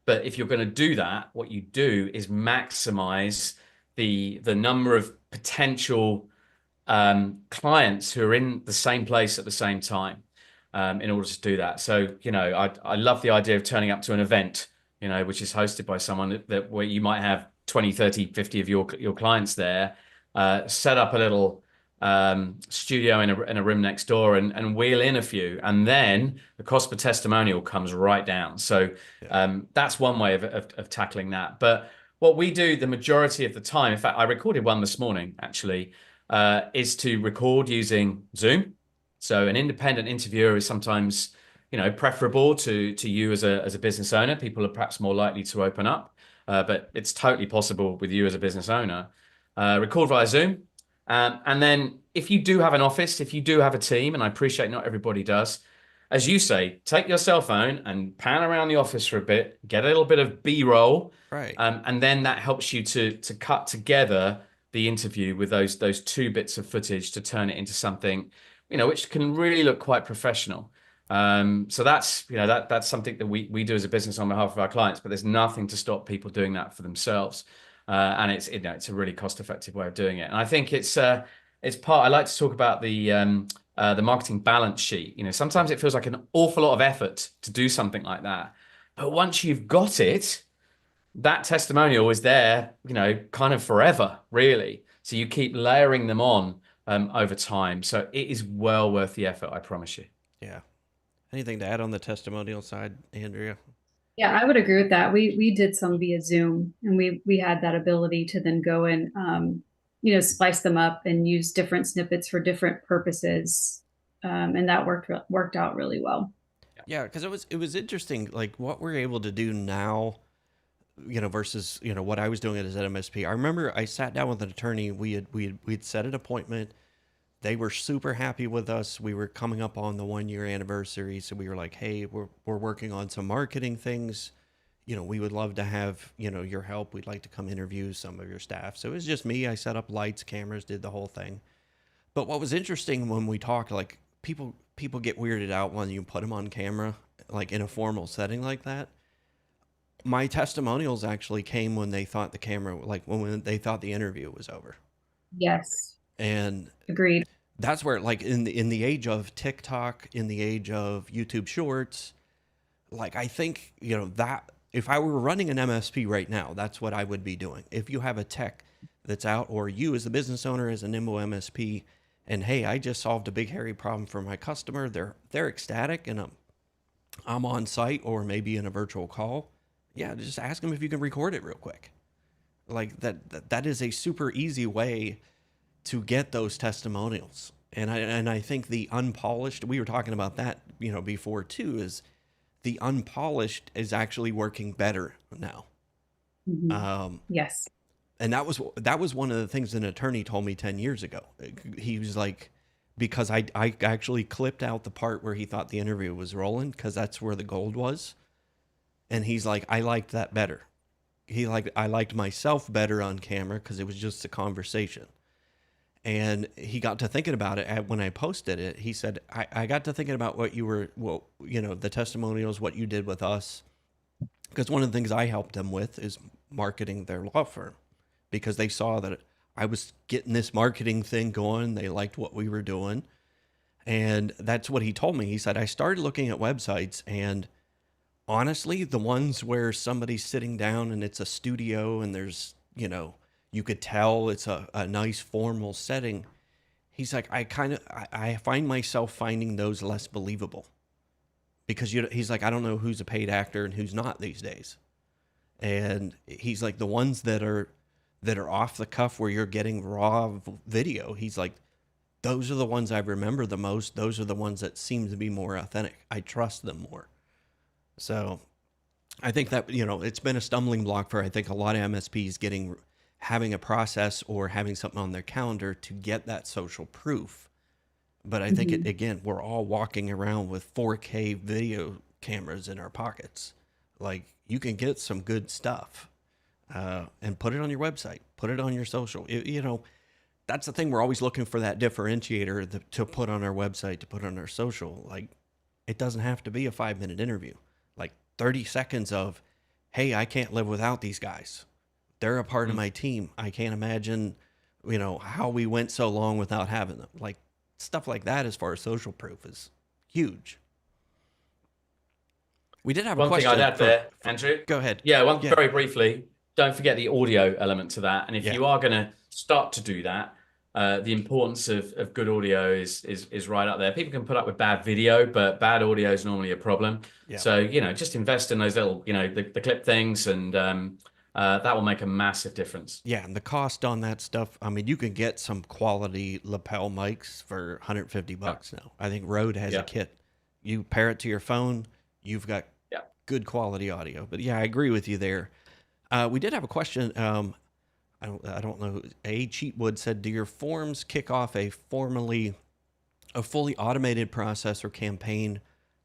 But if you're going to do that, what you do is maximize the number of potential clients who are in the same place at the same time in order to do that. So, I love the idea of turning up to an event, which is hosted by someone where you might have 20, 30, 50 of your clients there, set up a little studio in a room next door and wheel in a few, and then the cost per testimonial comes right down. So that's one way of tackling that. But what we do the majority of the time, in fact, I recorded one this morning actually, is to record using Zoom. So an independent interviewer is sometimes preferable to you as a business owner. People are perhaps more likely to open up, but it's totally possible with you as a business owner. Record via Zoom. And then if you do have an office, if you do have a team, and I appreciate not everybody does, as you say, take your cell phone and pan around the office for a bit, get a little bit of B-roll. Right. And then that helps you to cut together the interview with those 2 bits of footage to turn it into something, which can really look quite professional. So that's that's something that we do as a business on behalf of our clients, but there's nothing to stop people doing that for themselves. And it's a really cost-effective way of doing it. And I think it's it's part. I like to talk about the marketing balance sheet. You know, sometimes it feels like an awful lot of effort to do something like that, but once you've got it, that testimonial is there, you know, kind of forever, really. So you keep layering them on over time. So it is well worth the effort, I promise you. Yeah. Anything to add on the testimonial side, Andrea? Yeah, I would agree with that. We did some via Zoom, and we had that ability to then go and splice them up and use different snippets for different purposes, and that worked out really well. Yeah, because it was interesting, like what we're able to do now, versus what I was doing as an MSP. I remember I sat down with an attorney. We'd set an appointment. They were super happy with us. We were coming up on the 1 year anniversary, so we were like, "Hey, we're working on some marketing things. We would love to have your help. We'd like to come interview some of your staff." So it was just me. I set up lights, cameras, did the whole thing. But what was interesting when we talked, like people get weirded out when you put them on camera, like in a formal setting like that. My testimonials actually came when they thought the camera, like when they thought the interview was over, Yes, and agreed. that's where, like in the age of TikTok, in the age of YouTube Shorts, like I think that if I were running an MSP right now, that's what I would be doing. If you have a tech that's out, or you as a business owner as a nimble MSP, and hey, I just solved a big hairy problem for my customer, they're ecstatic, and I'm on site or maybe in a virtual call. Yeah, just ask them if you can record it real quick. Like that is a super easy way to get those testimonials. And I think the unpolished, we were talking about that, before too, is the unpolished is actually working better now. Yes. And that was one of the things an attorney told me 10 years ago. He was like, because I actually clipped out the part where he thought the interview was rolling, because that's where the gold was. And he's like, I liked that better. I liked myself better on camera because it was just a conversation. And he got to thinking about it when I posted it. He said, I got to thinking about the testimonials, what you did with us. Because one of the things I helped them with is marketing their law firm, because they saw that I was getting this marketing thing going. They liked what we were doing. And that's what he told me. He said, I started looking at websites, and honestly, the ones where somebody's sitting down and it's a studio and there's, you could tell it's a nice formal setting. He's like, I find myself finding those less believable, because he's like, I don't know who's a paid actor and who's not these days. And he's like, the ones that are off the cuff, where you're getting raw video, he's like, those are the ones I remember the most. Those are the ones that seem to be more authentic. I trust them more. So I think that, it's been a stumbling block for, I think, a lot of MSPs having a process or having something on their calendar to get that social proof. But I think again, we're all walking around with 4K video cameras in our pockets. Like, you can get some good stuff and put it on your website, put it on your social. That's the thing. We're always looking for that differentiator to put on our website, to put on our social. Like, it doesn't have to be a 5-minute interview. Like 30 seconds of, hey, I can't live without these guys. They're a part of my team. I can't imagine, how we went so long without having them. Like, stuff like that, as far as social proof, is huge. We did have a question. One thing I'd add there, Andrew. Go ahead. Yeah, very briefly. Don't forget the audio element to that. And if you are going to start to do that, the importance of good audio is right up there. People can put up with bad video, but bad audio is normally a problem. Yeah. So, just invest in those little, the clip things, and that will make a massive difference. Yeah, and the cost on that stuff, I mean, you can get some quality lapel mics for $150 now. I think Rode has a kit. You pair it to your phone, you've got good quality audio. But yeah, I agree with you there. We did have a question. I don't know. Cheatwood said, do your forms kick off a fully automated process or campaign?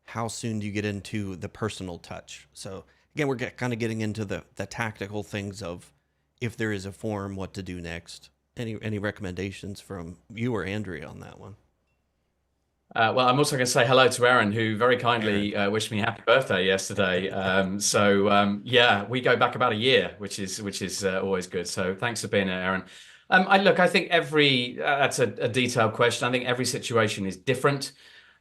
How soon do you get into the personal touch? So again, we're kind of getting into the tactical things of, if there is a form, what to do next. Any recommendations from you or Andrea on that one? Well, I'm also going to say hello to Aaron, who very kindly wished me happy birthday yesterday. Yeah, we go back about a year, which is always good. So thanks for being here, Aaron. I think that's a detailed question. I think every situation is different.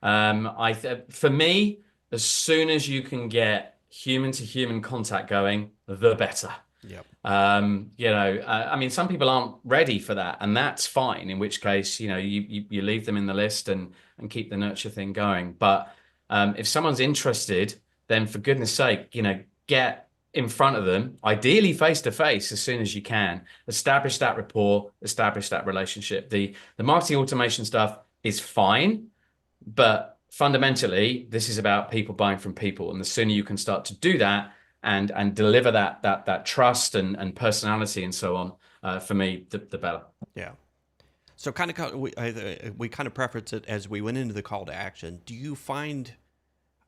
For me, as soon as you can get human to human contact going, the better. Yep. I mean, some people aren't ready for that, and that's fine. In which case, you leave them in the list and keep the nurture thing going. But if someone's interested, then for goodness sake, get in front of them, ideally face to face as soon as you can. Establish that rapport, establish that relationship. The marketing automation stuff is fine, but fundamentally, this is about people buying from people, and the sooner you can start to do that and deliver that trust and personality and so on, for me, the better. Yeah. So we kind of preference it as we went into the call to action. Do you find,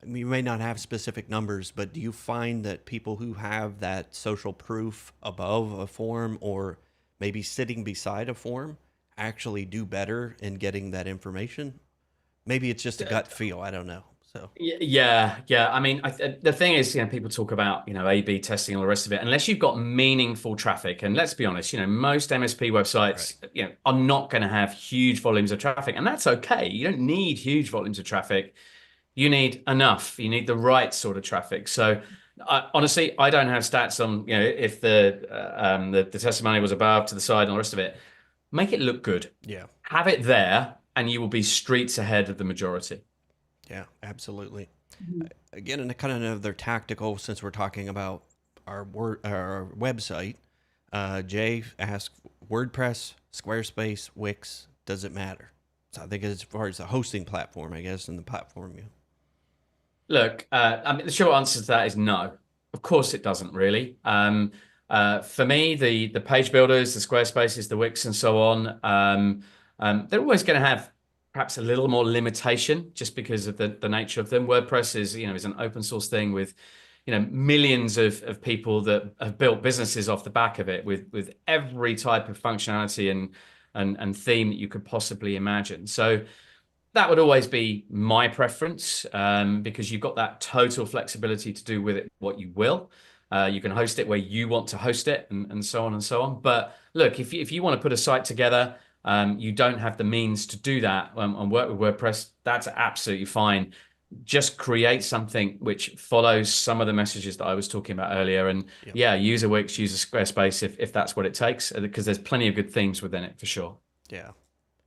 I mean, you may not have specific numbers, but do you find that people who have that social proof above a form or maybe sitting beside a form actually do better in getting that information? Maybe it's just a gut feel. I don't know. So Yeah. I mean, the thing is, people talk about, A/B testing and all the rest of it. Unless you've got meaningful traffic, and let's be honest, most MSP websites, are not going to have huge volumes of traffic, and that's okay. You don't need huge volumes of traffic. You need enough. You need the right sort of traffic. So, honestly, I don't have stats on, if the testimony was above, to the side, and all the rest of it. Make it look good. yeah. Have it there, and you will be streets ahead of the majority. Yeah, absolutely. Mhm. Again, in a kind of another tactical, since we're talking about our website, Jay asked WordPress, Squarespace, Wix, does it matter? So I think as far as the hosting platform, I guess, and the platform, yeah. Look, I mean, the short answer to that is no. Of course, it doesn't really. For me, the page builders, the Squarespaces, the Wix, and so on, they're always going to have perhaps a little more limitation just because of the nature of them. WordPress is an open source thing with millions of people that have built businesses off the back of it with every type of functionality and theme that you could possibly imagine. So that would always be my preference, because you've got that total flexibility to do with it what you will. You can host it where you want to host it, and so on and so on. But look, if you want to put a site together, you don't have the means to do that and work with WordPress, that's absolutely fine. Just create something which follows some of the messages that I was talking about earlier. And Yep. yeah, use a Wix, use a Squarespace if that's what it takes, because there's plenty of good themes within it for sure. Yeah.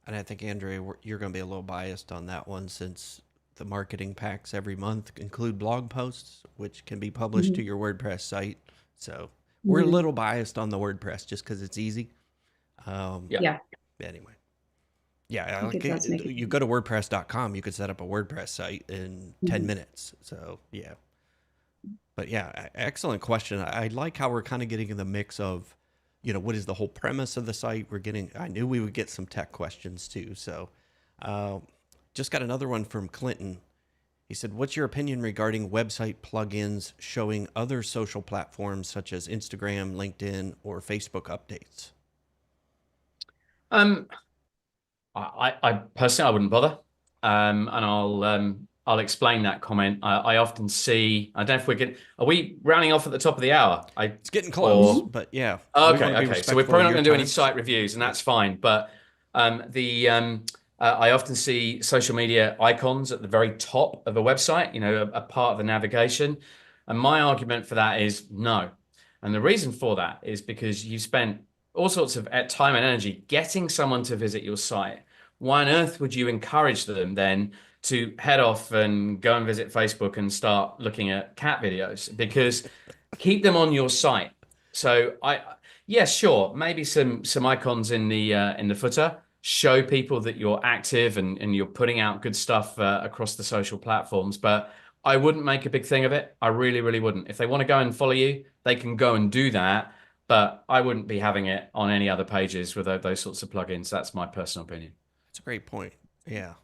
And I think, Andrea, you're going to be a little biased on that one since the marketing packs every month include blog posts, which can be published to Mhm. your WordPress site. So we're a Mhm. little biased on the WordPress just because it's easy. Yeah. Yeah, Anyway, yeah, I think it does make it. you go to WordPress.com, you could set up a WordPress site in 10 Mhm. minutes. So yeah, but yeah, excellent question. I like how we're kind of getting in the mix of, what is the whole premise of the site? I knew we would get some tech questions too. So, uh, just got another one from Clinton. He said, "What's your opinion regarding website plugins showing other social platforms such as Instagram, LinkedIn, or Facebook updates?" Um, I personally, I wouldn't bother. And I'll explain that comment. I often see, I don't know if are we rounding off at the top of the hour? It's getting close, Or, Mhm. but yeah, we want to be okay. So we're respectful probably of not your going to do any time. site reviews, and Yeah. that's fine. But I often see social media icons at the very top of a website, a part of the navigation. And my argument for that is no. And the reason for that is because you spent all sorts of time and energy getting someone to visit your site. Why on earth would you encourage them then to head off and go and visit Facebook and start looking at cat videos? Because keep them on your site. So yes, sure, maybe some icons in the footer show people that you're active and you're putting out good stuff across the social platforms. But I wouldn't make a big thing of it. I really, really wouldn't. If they want to go and follow you, they can go and do that. But I wouldn't be having it on any other pages with those sorts of plugins. That's my personal opinion. That's a great point. Yeah.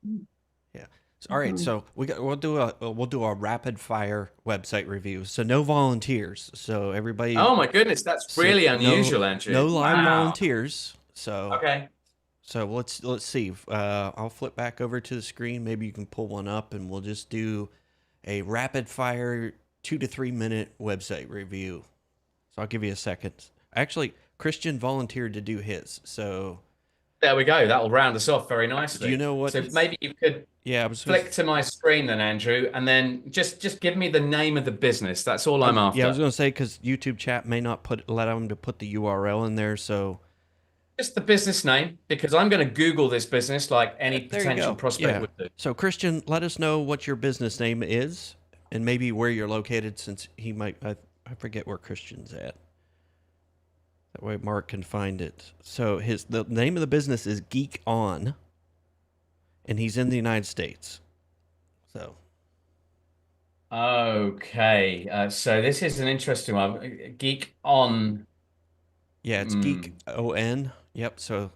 Mm, Yeah. So, all right. definitely. So we'll do a rapid fire website review. So no volunteers. So everybody, Oh my goodness, that's so really no unusual, Andrew. no live Wow. volunteers. So Okay. let's see. I'll flip back over to the screen. Maybe you can pull one up, and we'll just do a rapid fire 2 to 3 minute website review. So I'll give you a second. Actually, Christian volunteered to do his. So There we go. That will round us off very do you nicely. know what? So maybe you could Yeah, I was gonna, flick to my screen then, Andrew, and then just give me the name of the business. That's all I'm yeah, I was after. gonna say because YouTube chat may not let them to put the URL in there. So Just the business name, because I'm going to Google this business like any there you potential go. prospect Yeah. would do. So Christian, let us know what your business name is and maybe where you're located, since he might. I forget where Christian's at. That way Mark can find it. So the name of the business is Geek On, and he's in the United States. So Okay, so this is an interesting one. Geek on. yeah, it's Geek Mm. On. Yep. So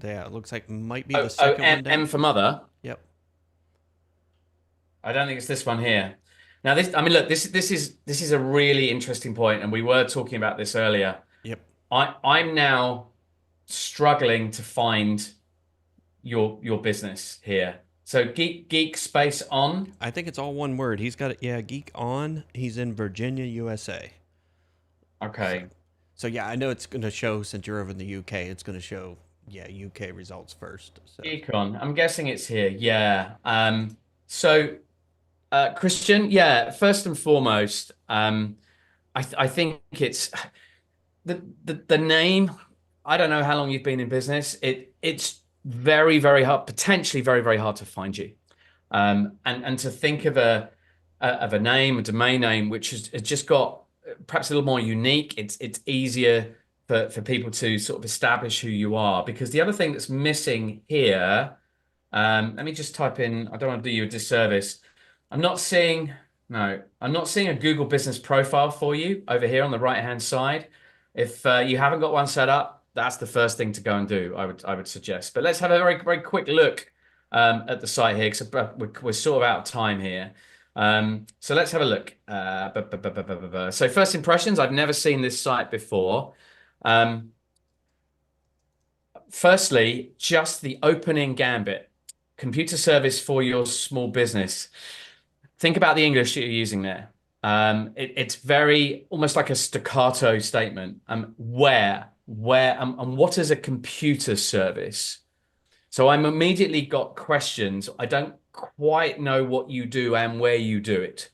yeah, it looks like might be the Oh, oh, second one M down. for mother. Yep. I don't think it's this one here. Now, I mean, look, this is a really interesting point, and we were talking about this earlier. Yep. I'm now struggling to find your business here. So geek space on. I think it's all one word. He's got it. Yeah, Geek On. He's in Virginia, USA. So, Okay. so yeah, I know it's going to show, since you're over in the UK, it's going to show, yeah, UK results first. So Geek on. I'm guessing it's here. Yeah. So Christian, yeah, first and foremost, I think it's the name. I don't know how long you've been in business. It's very, very hard, potentially very, very hard to find you. And to think of a name, a domain name, which has just got perhaps a little more unique. It's easier for people to sort of establish who you are. Because the other thing that's missing here, let me just type in. I don't want to do you a disservice. I'm not seeing. No, I'm not seeing a Google Business Profile for you over here on the right-hand side. If you haven't got one set up, that's the first thing to go and do. I would suggest. But let's have a very, very quick look at the site here, because we're sort of out of time here. So let's have a look. So first impressions, I've never seen this site before. Firstly, just the opening gambit, computer service for your small business. Think about the English that you're using there. It's very almost like a staccato statement. And what is a computer service? So I'm immediately got questions. I don't quite know what you do and where you do it.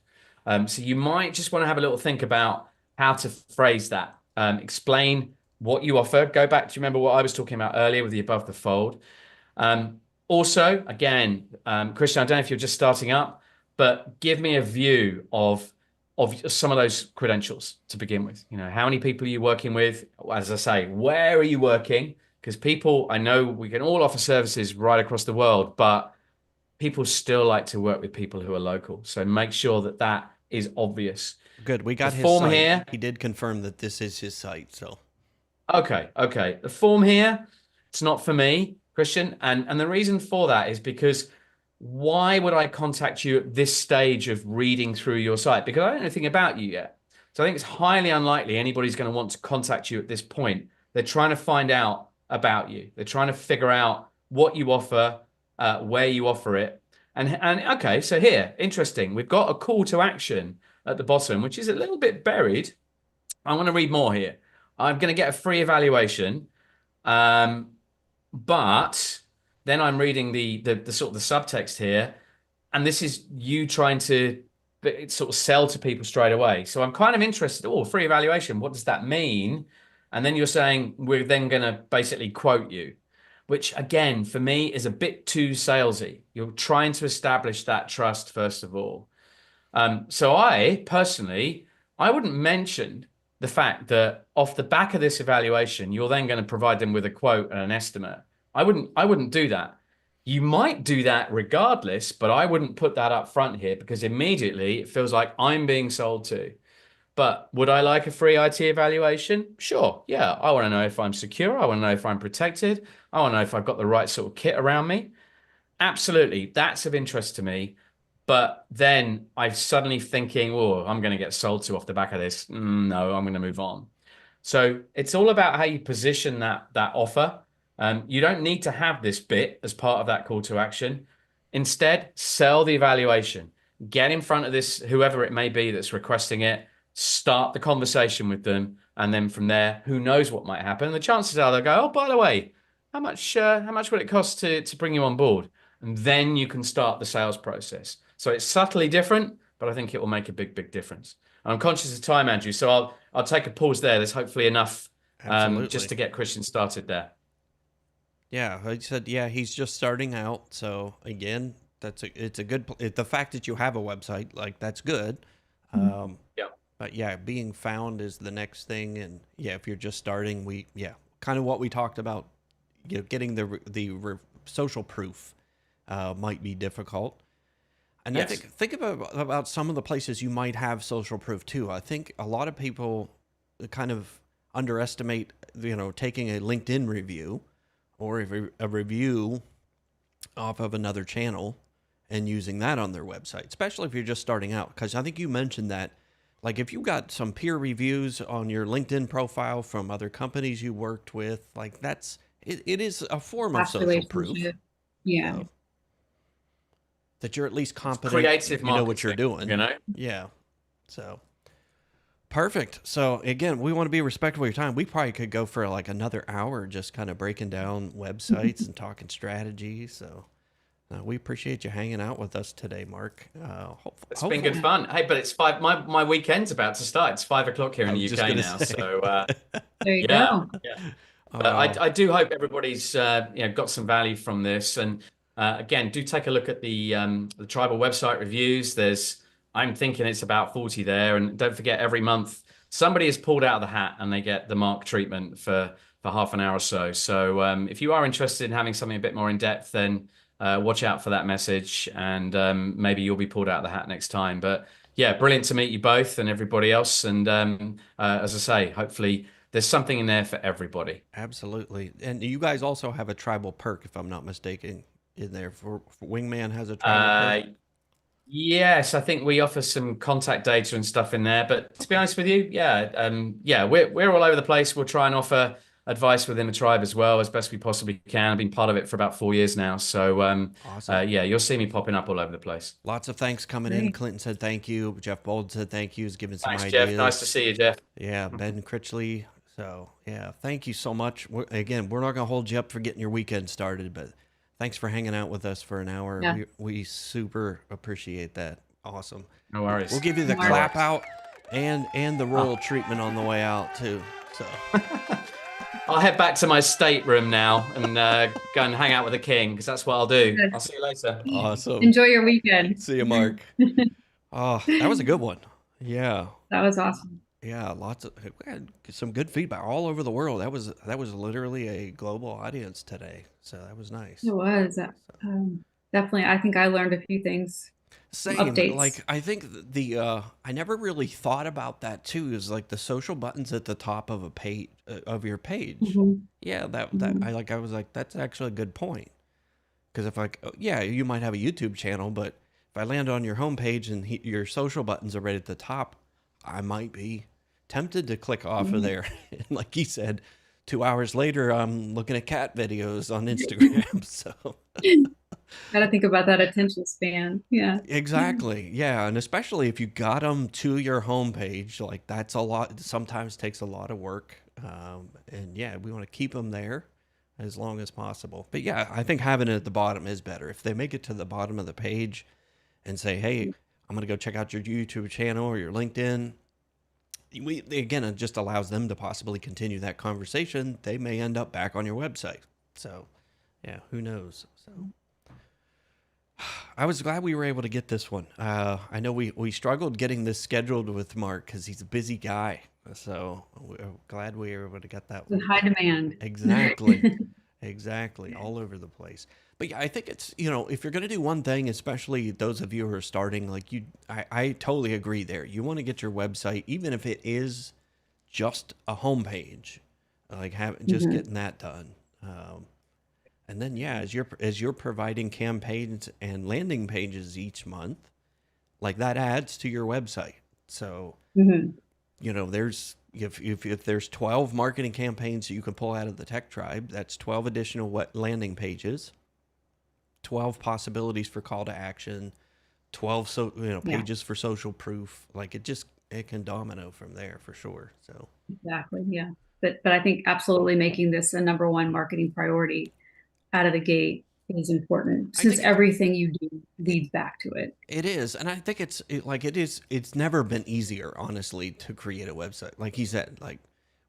So you might just want to have a little think about how to phrase that. Explain what you offer. Go back to remember what I was talking about earlier with the above the fold. Also, again, Christian, I don't know if you're just starting up, but give me a view of some of those credentials to begin with. You know, how many people are you working with? As I say, where are you working? Because people, I know we can all offer services right across the world, but people still like to work with people who are local. So make sure that that is obvious. good. We got The his form site. here. He did confirm that this is his site. So Okay, okay. The form here, it's not for me, Christian. And the reason for that is because why would I contact you at this stage of reading through your site? Because I don't know anything about you yet. So I think it's highly unlikely anybody's going to want to contact you at this point. They're trying to find out about you. They're trying to figure out what you offer, where you offer it. And okay, so here, interesting. We've got a call to action at the bottom, which is a little bit buried. I want to read more here. I'm going to get a free evaluation. But then I'm reading the sort of the subtext here, and this is you trying to sort of sell to people straight away. So I'm kind of interested. Oh, free evaluation. What does that mean? And then you're saying we're then going to basically quote you, which again for me is a bit too salesy. You're trying to establish that trust first of all. So I personally, I wouldn't mention the fact that off the back of this evaluation, you're then going to provide them with a quote and an estimate. I wouldn't do that. You might do that regardless, but I wouldn't put that up front here because immediately it feels like I'm being sold to. But would I like a free IT evaluation? Sure. Yeah. I want to know if I'm secure. I want to know if I'm protected. I want to know if I've got the right sort of kit around me. Absolutely. That's of interest to me. But then I'm suddenly thinking, oh, I'm going to get sold to off the back of this. No, I'm going to move on. So it's all about how you position that offer. You don't need to have this bit as part of that call to action. Instead, sell the evaluation. Get in front of this, whoever it may be that's requesting it. Start the conversation with them. And then from there, who knows what might happen? And the chances are they'll go, oh, by the way, how much would it cost to bring you on board? And then you can start the sales process. So it's subtly different, but I think it will make a big difference. And I'm conscious of time, Andrew, so I'll take a pause there. There's hopefully enough Absolutely. just to get Christian started there. Yeah, like I said, yeah, he's just starting out. So again, it's a good, the fact that you have a website, like that's good. Yeah. But yeah, being found is the next thing. And yeah, if you're just starting, kind of what we talked about, getting the social proof might be difficult. And Yes. I think about some of the places you might have social proof too. I think a lot of people kind of underestimate, taking a LinkedIn review or a review off of another channel and using that on their website, especially if you're just starting out. Because I think you mentioned that, like if you got some peer reviews on your LinkedIn profile from other companies you worked with, like it is a form of Past social proof. relationship. Yeah. So, that you're at least competent, Creative you know what you're marketing, doing. Yeah. So perfect. So again, we want to be respectful of your time. We probably could go for like another hour just kind of breaking down websites and talking strategy. So we appreciate you hanging out with us today, Mark. It's been good fun. Hey, but it's five. My weekend's about to start. It's 5 o'clock here in the UK now. Say. So There you yeah, go. yeah. But I do hope everybody's got some value from this. And again, do take a look at the tribal website reviews. I'm thinking it's about 40 there. And don't forget, every month somebody is pulled out of the hat and they get the Mark treatment for half an hour or so. So if you are interested in having something a bit more in depth, then watch out for that message, and maybe you'll be pulled out of the hat next time. But yeah, brilliant to meet you both and everybody else. And as I say, hopefully there's something in there for everybody. Absolutely. And you guys also have a tribal perk, if I'm not mistaken, in there. For Wingman has a tribal perk. Yes, I think we offer some contact data and stuff in there. But to be honest with you, we're all over the place. We'll try and offer advice within the tribe as well as best we possibly can. I've been part of it for about 4 years now. So awesome. You'll see me popping up all over the place. Lots of thanks coming in. Clinton said thank you. Jeff Bold said thank you. He's given some Thanks, ideas. Jeff. Nice to see you, Jeff. Yeah, Ben Critchley. So yeah, thank you so much. We're not going to hold you up for getting your weekend started, but thanks for hanging out with us for an hour. Yeah. We super appreciate that. Awesome. No worries. We'll give you the clap out and the royal treatment on the way out too. So I'll head back to my stateroom now and go and hang out with the king, because that's what I'll do. I'll see you later. awesome. Enjoy your weekend. See you, Mark. Oh, that was a good one. Yeah. That was awesome. Yeah, we had some good feedback all over the world. That was literally a global audience today. So that was nice. It was. Definitely. I think I learned a few things. Same. Updates. Like I think I never really thought about that too. Is like the social buttons at the top of a page of your page. Mhm. Yeah, that I was like, that's actually a good point. Because if you might have a YouTube channel, but if I land on your homepage and your social buttons are right at the top, I might be tempted to click off of there. And like he said, 2 hours later, I'm looking at cat videos on Instagram. So Got to think about that attention span. Yeah. exactly. Yeah. And especially if you got them to your homepage, like that's a lot, sometimes takes a lot of work. And yeah, we want to keep them there as long as possible. But yeah, I think having it at the bottom is better. If they make it to the bottom of the page and say, hey, I'm going to go check out your YouTube channel or your LinkedIn, again, it just allows them to possibly continue that conversation. They may end up back on your website. So yeah, who knows? So I was glad we were able to get this one. I know we struggled getting this scheduled with Mark because he's a busy guy. So we're glad we were able to get that In one. high demand. Exactly. Exactly. All over the place. But yeah, I think it's, if you're going to do one thing, especially those of you who are starting, like I totally agree there. You want to get your website, even if it is just a homepage, like just getting that done. And then, yeah, as you're providing campaigns and landing pages each month, like that adds to your website. So, there's if there's 12 marketing campaigns that you can pull out of the Tech Tribe, that's 12 additional landing pages, 12 possibilities for call to action, 12 pages for social proof. Like it it can domino from there for sure. So Exactly. Yeah. But I think absolutely making this a number one marketing priority out of the gate is important I since think everything you do leads back to it. it is, and I think it's never been easier, honestly, to create a website. Like he said, like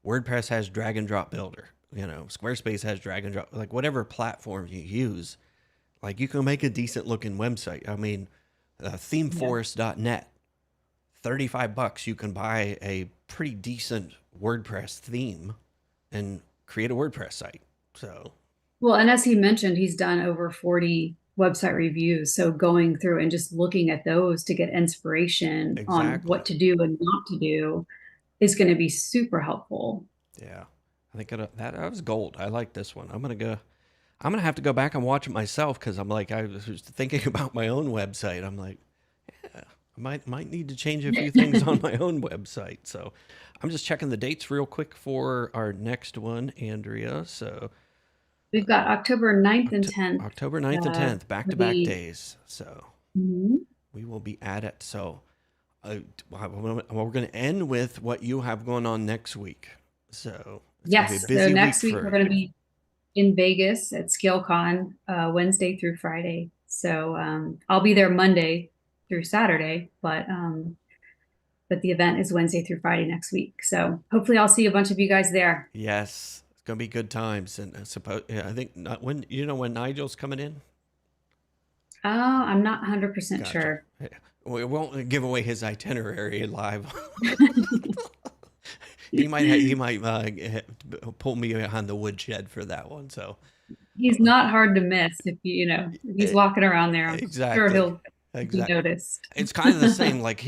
WordPress has drag and drop builder, Squarespace has drag and drop, like whatever platform you use, like you can make a decent looking website. I mean, Yeah. themeforest.net, $35 you can buy a pretty decent WordPress theme and create a WordPress site. So Well, and as he mentioned, he's done over 40 website reviews. So going through and just looking at those to get inspiration on what exactly. to do and not to do is going to be super helpful. Yeah. I think that was gold. I like this one. I'm gonna have to go back and watch it myself because I'm like I was just thinking about my own website. I'm like, yeah, I might need to change a few things on my own website. So I'm just checking the dates real quick for our next one, Andrea. So We've got October 9th and 10th. October 9th and 10th, back to back The days. So Mhm. we will be at it. So we're going to end with what you have going on next week. So it's going to be a Yes. So busy week next week we're for. going to be in Vegas at ScaleCon Wednesday through Friday. So I'll be there Monday through Saturday, but the event is Wednesday through Friday next week. So hopefully I'll see a bunch of you guys there. Yes, it's gonna be good times, and I suppose I think not when when Nigel's coming in. Oh, I'm not 100% Gotcha. sure. Yeah. We won't give away his itinerary live. he might pull me behind the woodshed for that one. So He's not hard to miss if he's eh, walking around there. I'm sure exactly, he'll be exactly. noticed. It's kind of the same. Like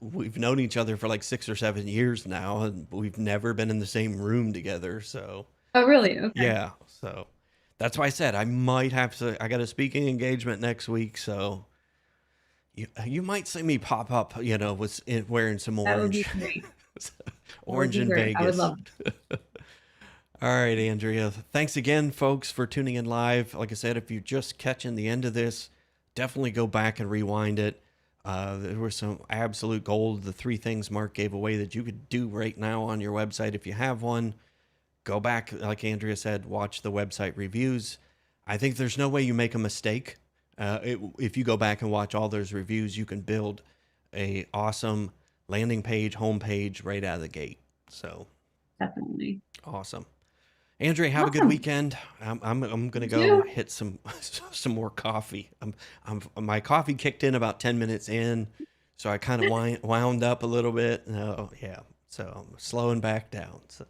we've known each other for like 6 or 7 years now, and we've never been in the same room together. So Oh, really? Okay. yeah, so that's why I said I might have to. I got a speaking engagement next week, so you might see me pop up, wearing some That would be orange, great. That would orange be in great. I would Vegas. love All right, Andrea. Thanks again, folks, for tuning in live. Like I said, if you're just catching the end of this, definitely go back and rewind it. There was some absolute gold. The 3 things Mark gave away that you could do right now on your website if you have one. Go back, like Andrea said, watch the website reviews. I think there's no way you make a mistake. If you go back and watch all those reviews, you can build a awesome landing page, homepage right out of the gate. So definitely. awesome. Andrea, have a good Awesome. weekend. I'm gonna You go too. hit some some more coffee. My coffee kicked in about 10 minutes in, so I kind of wound up a little bit. Yeah, so I'm slowing back down. So.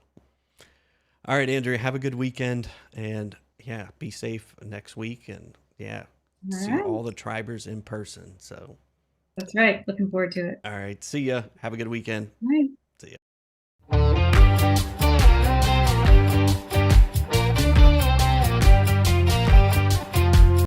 All right, Andrea, have a good weekend, and yeah, be safe next week, and yeah, All see right. all the tribers in person. So, That's right. Looking forward to it. all right, see ya. Have a good weekend. All right.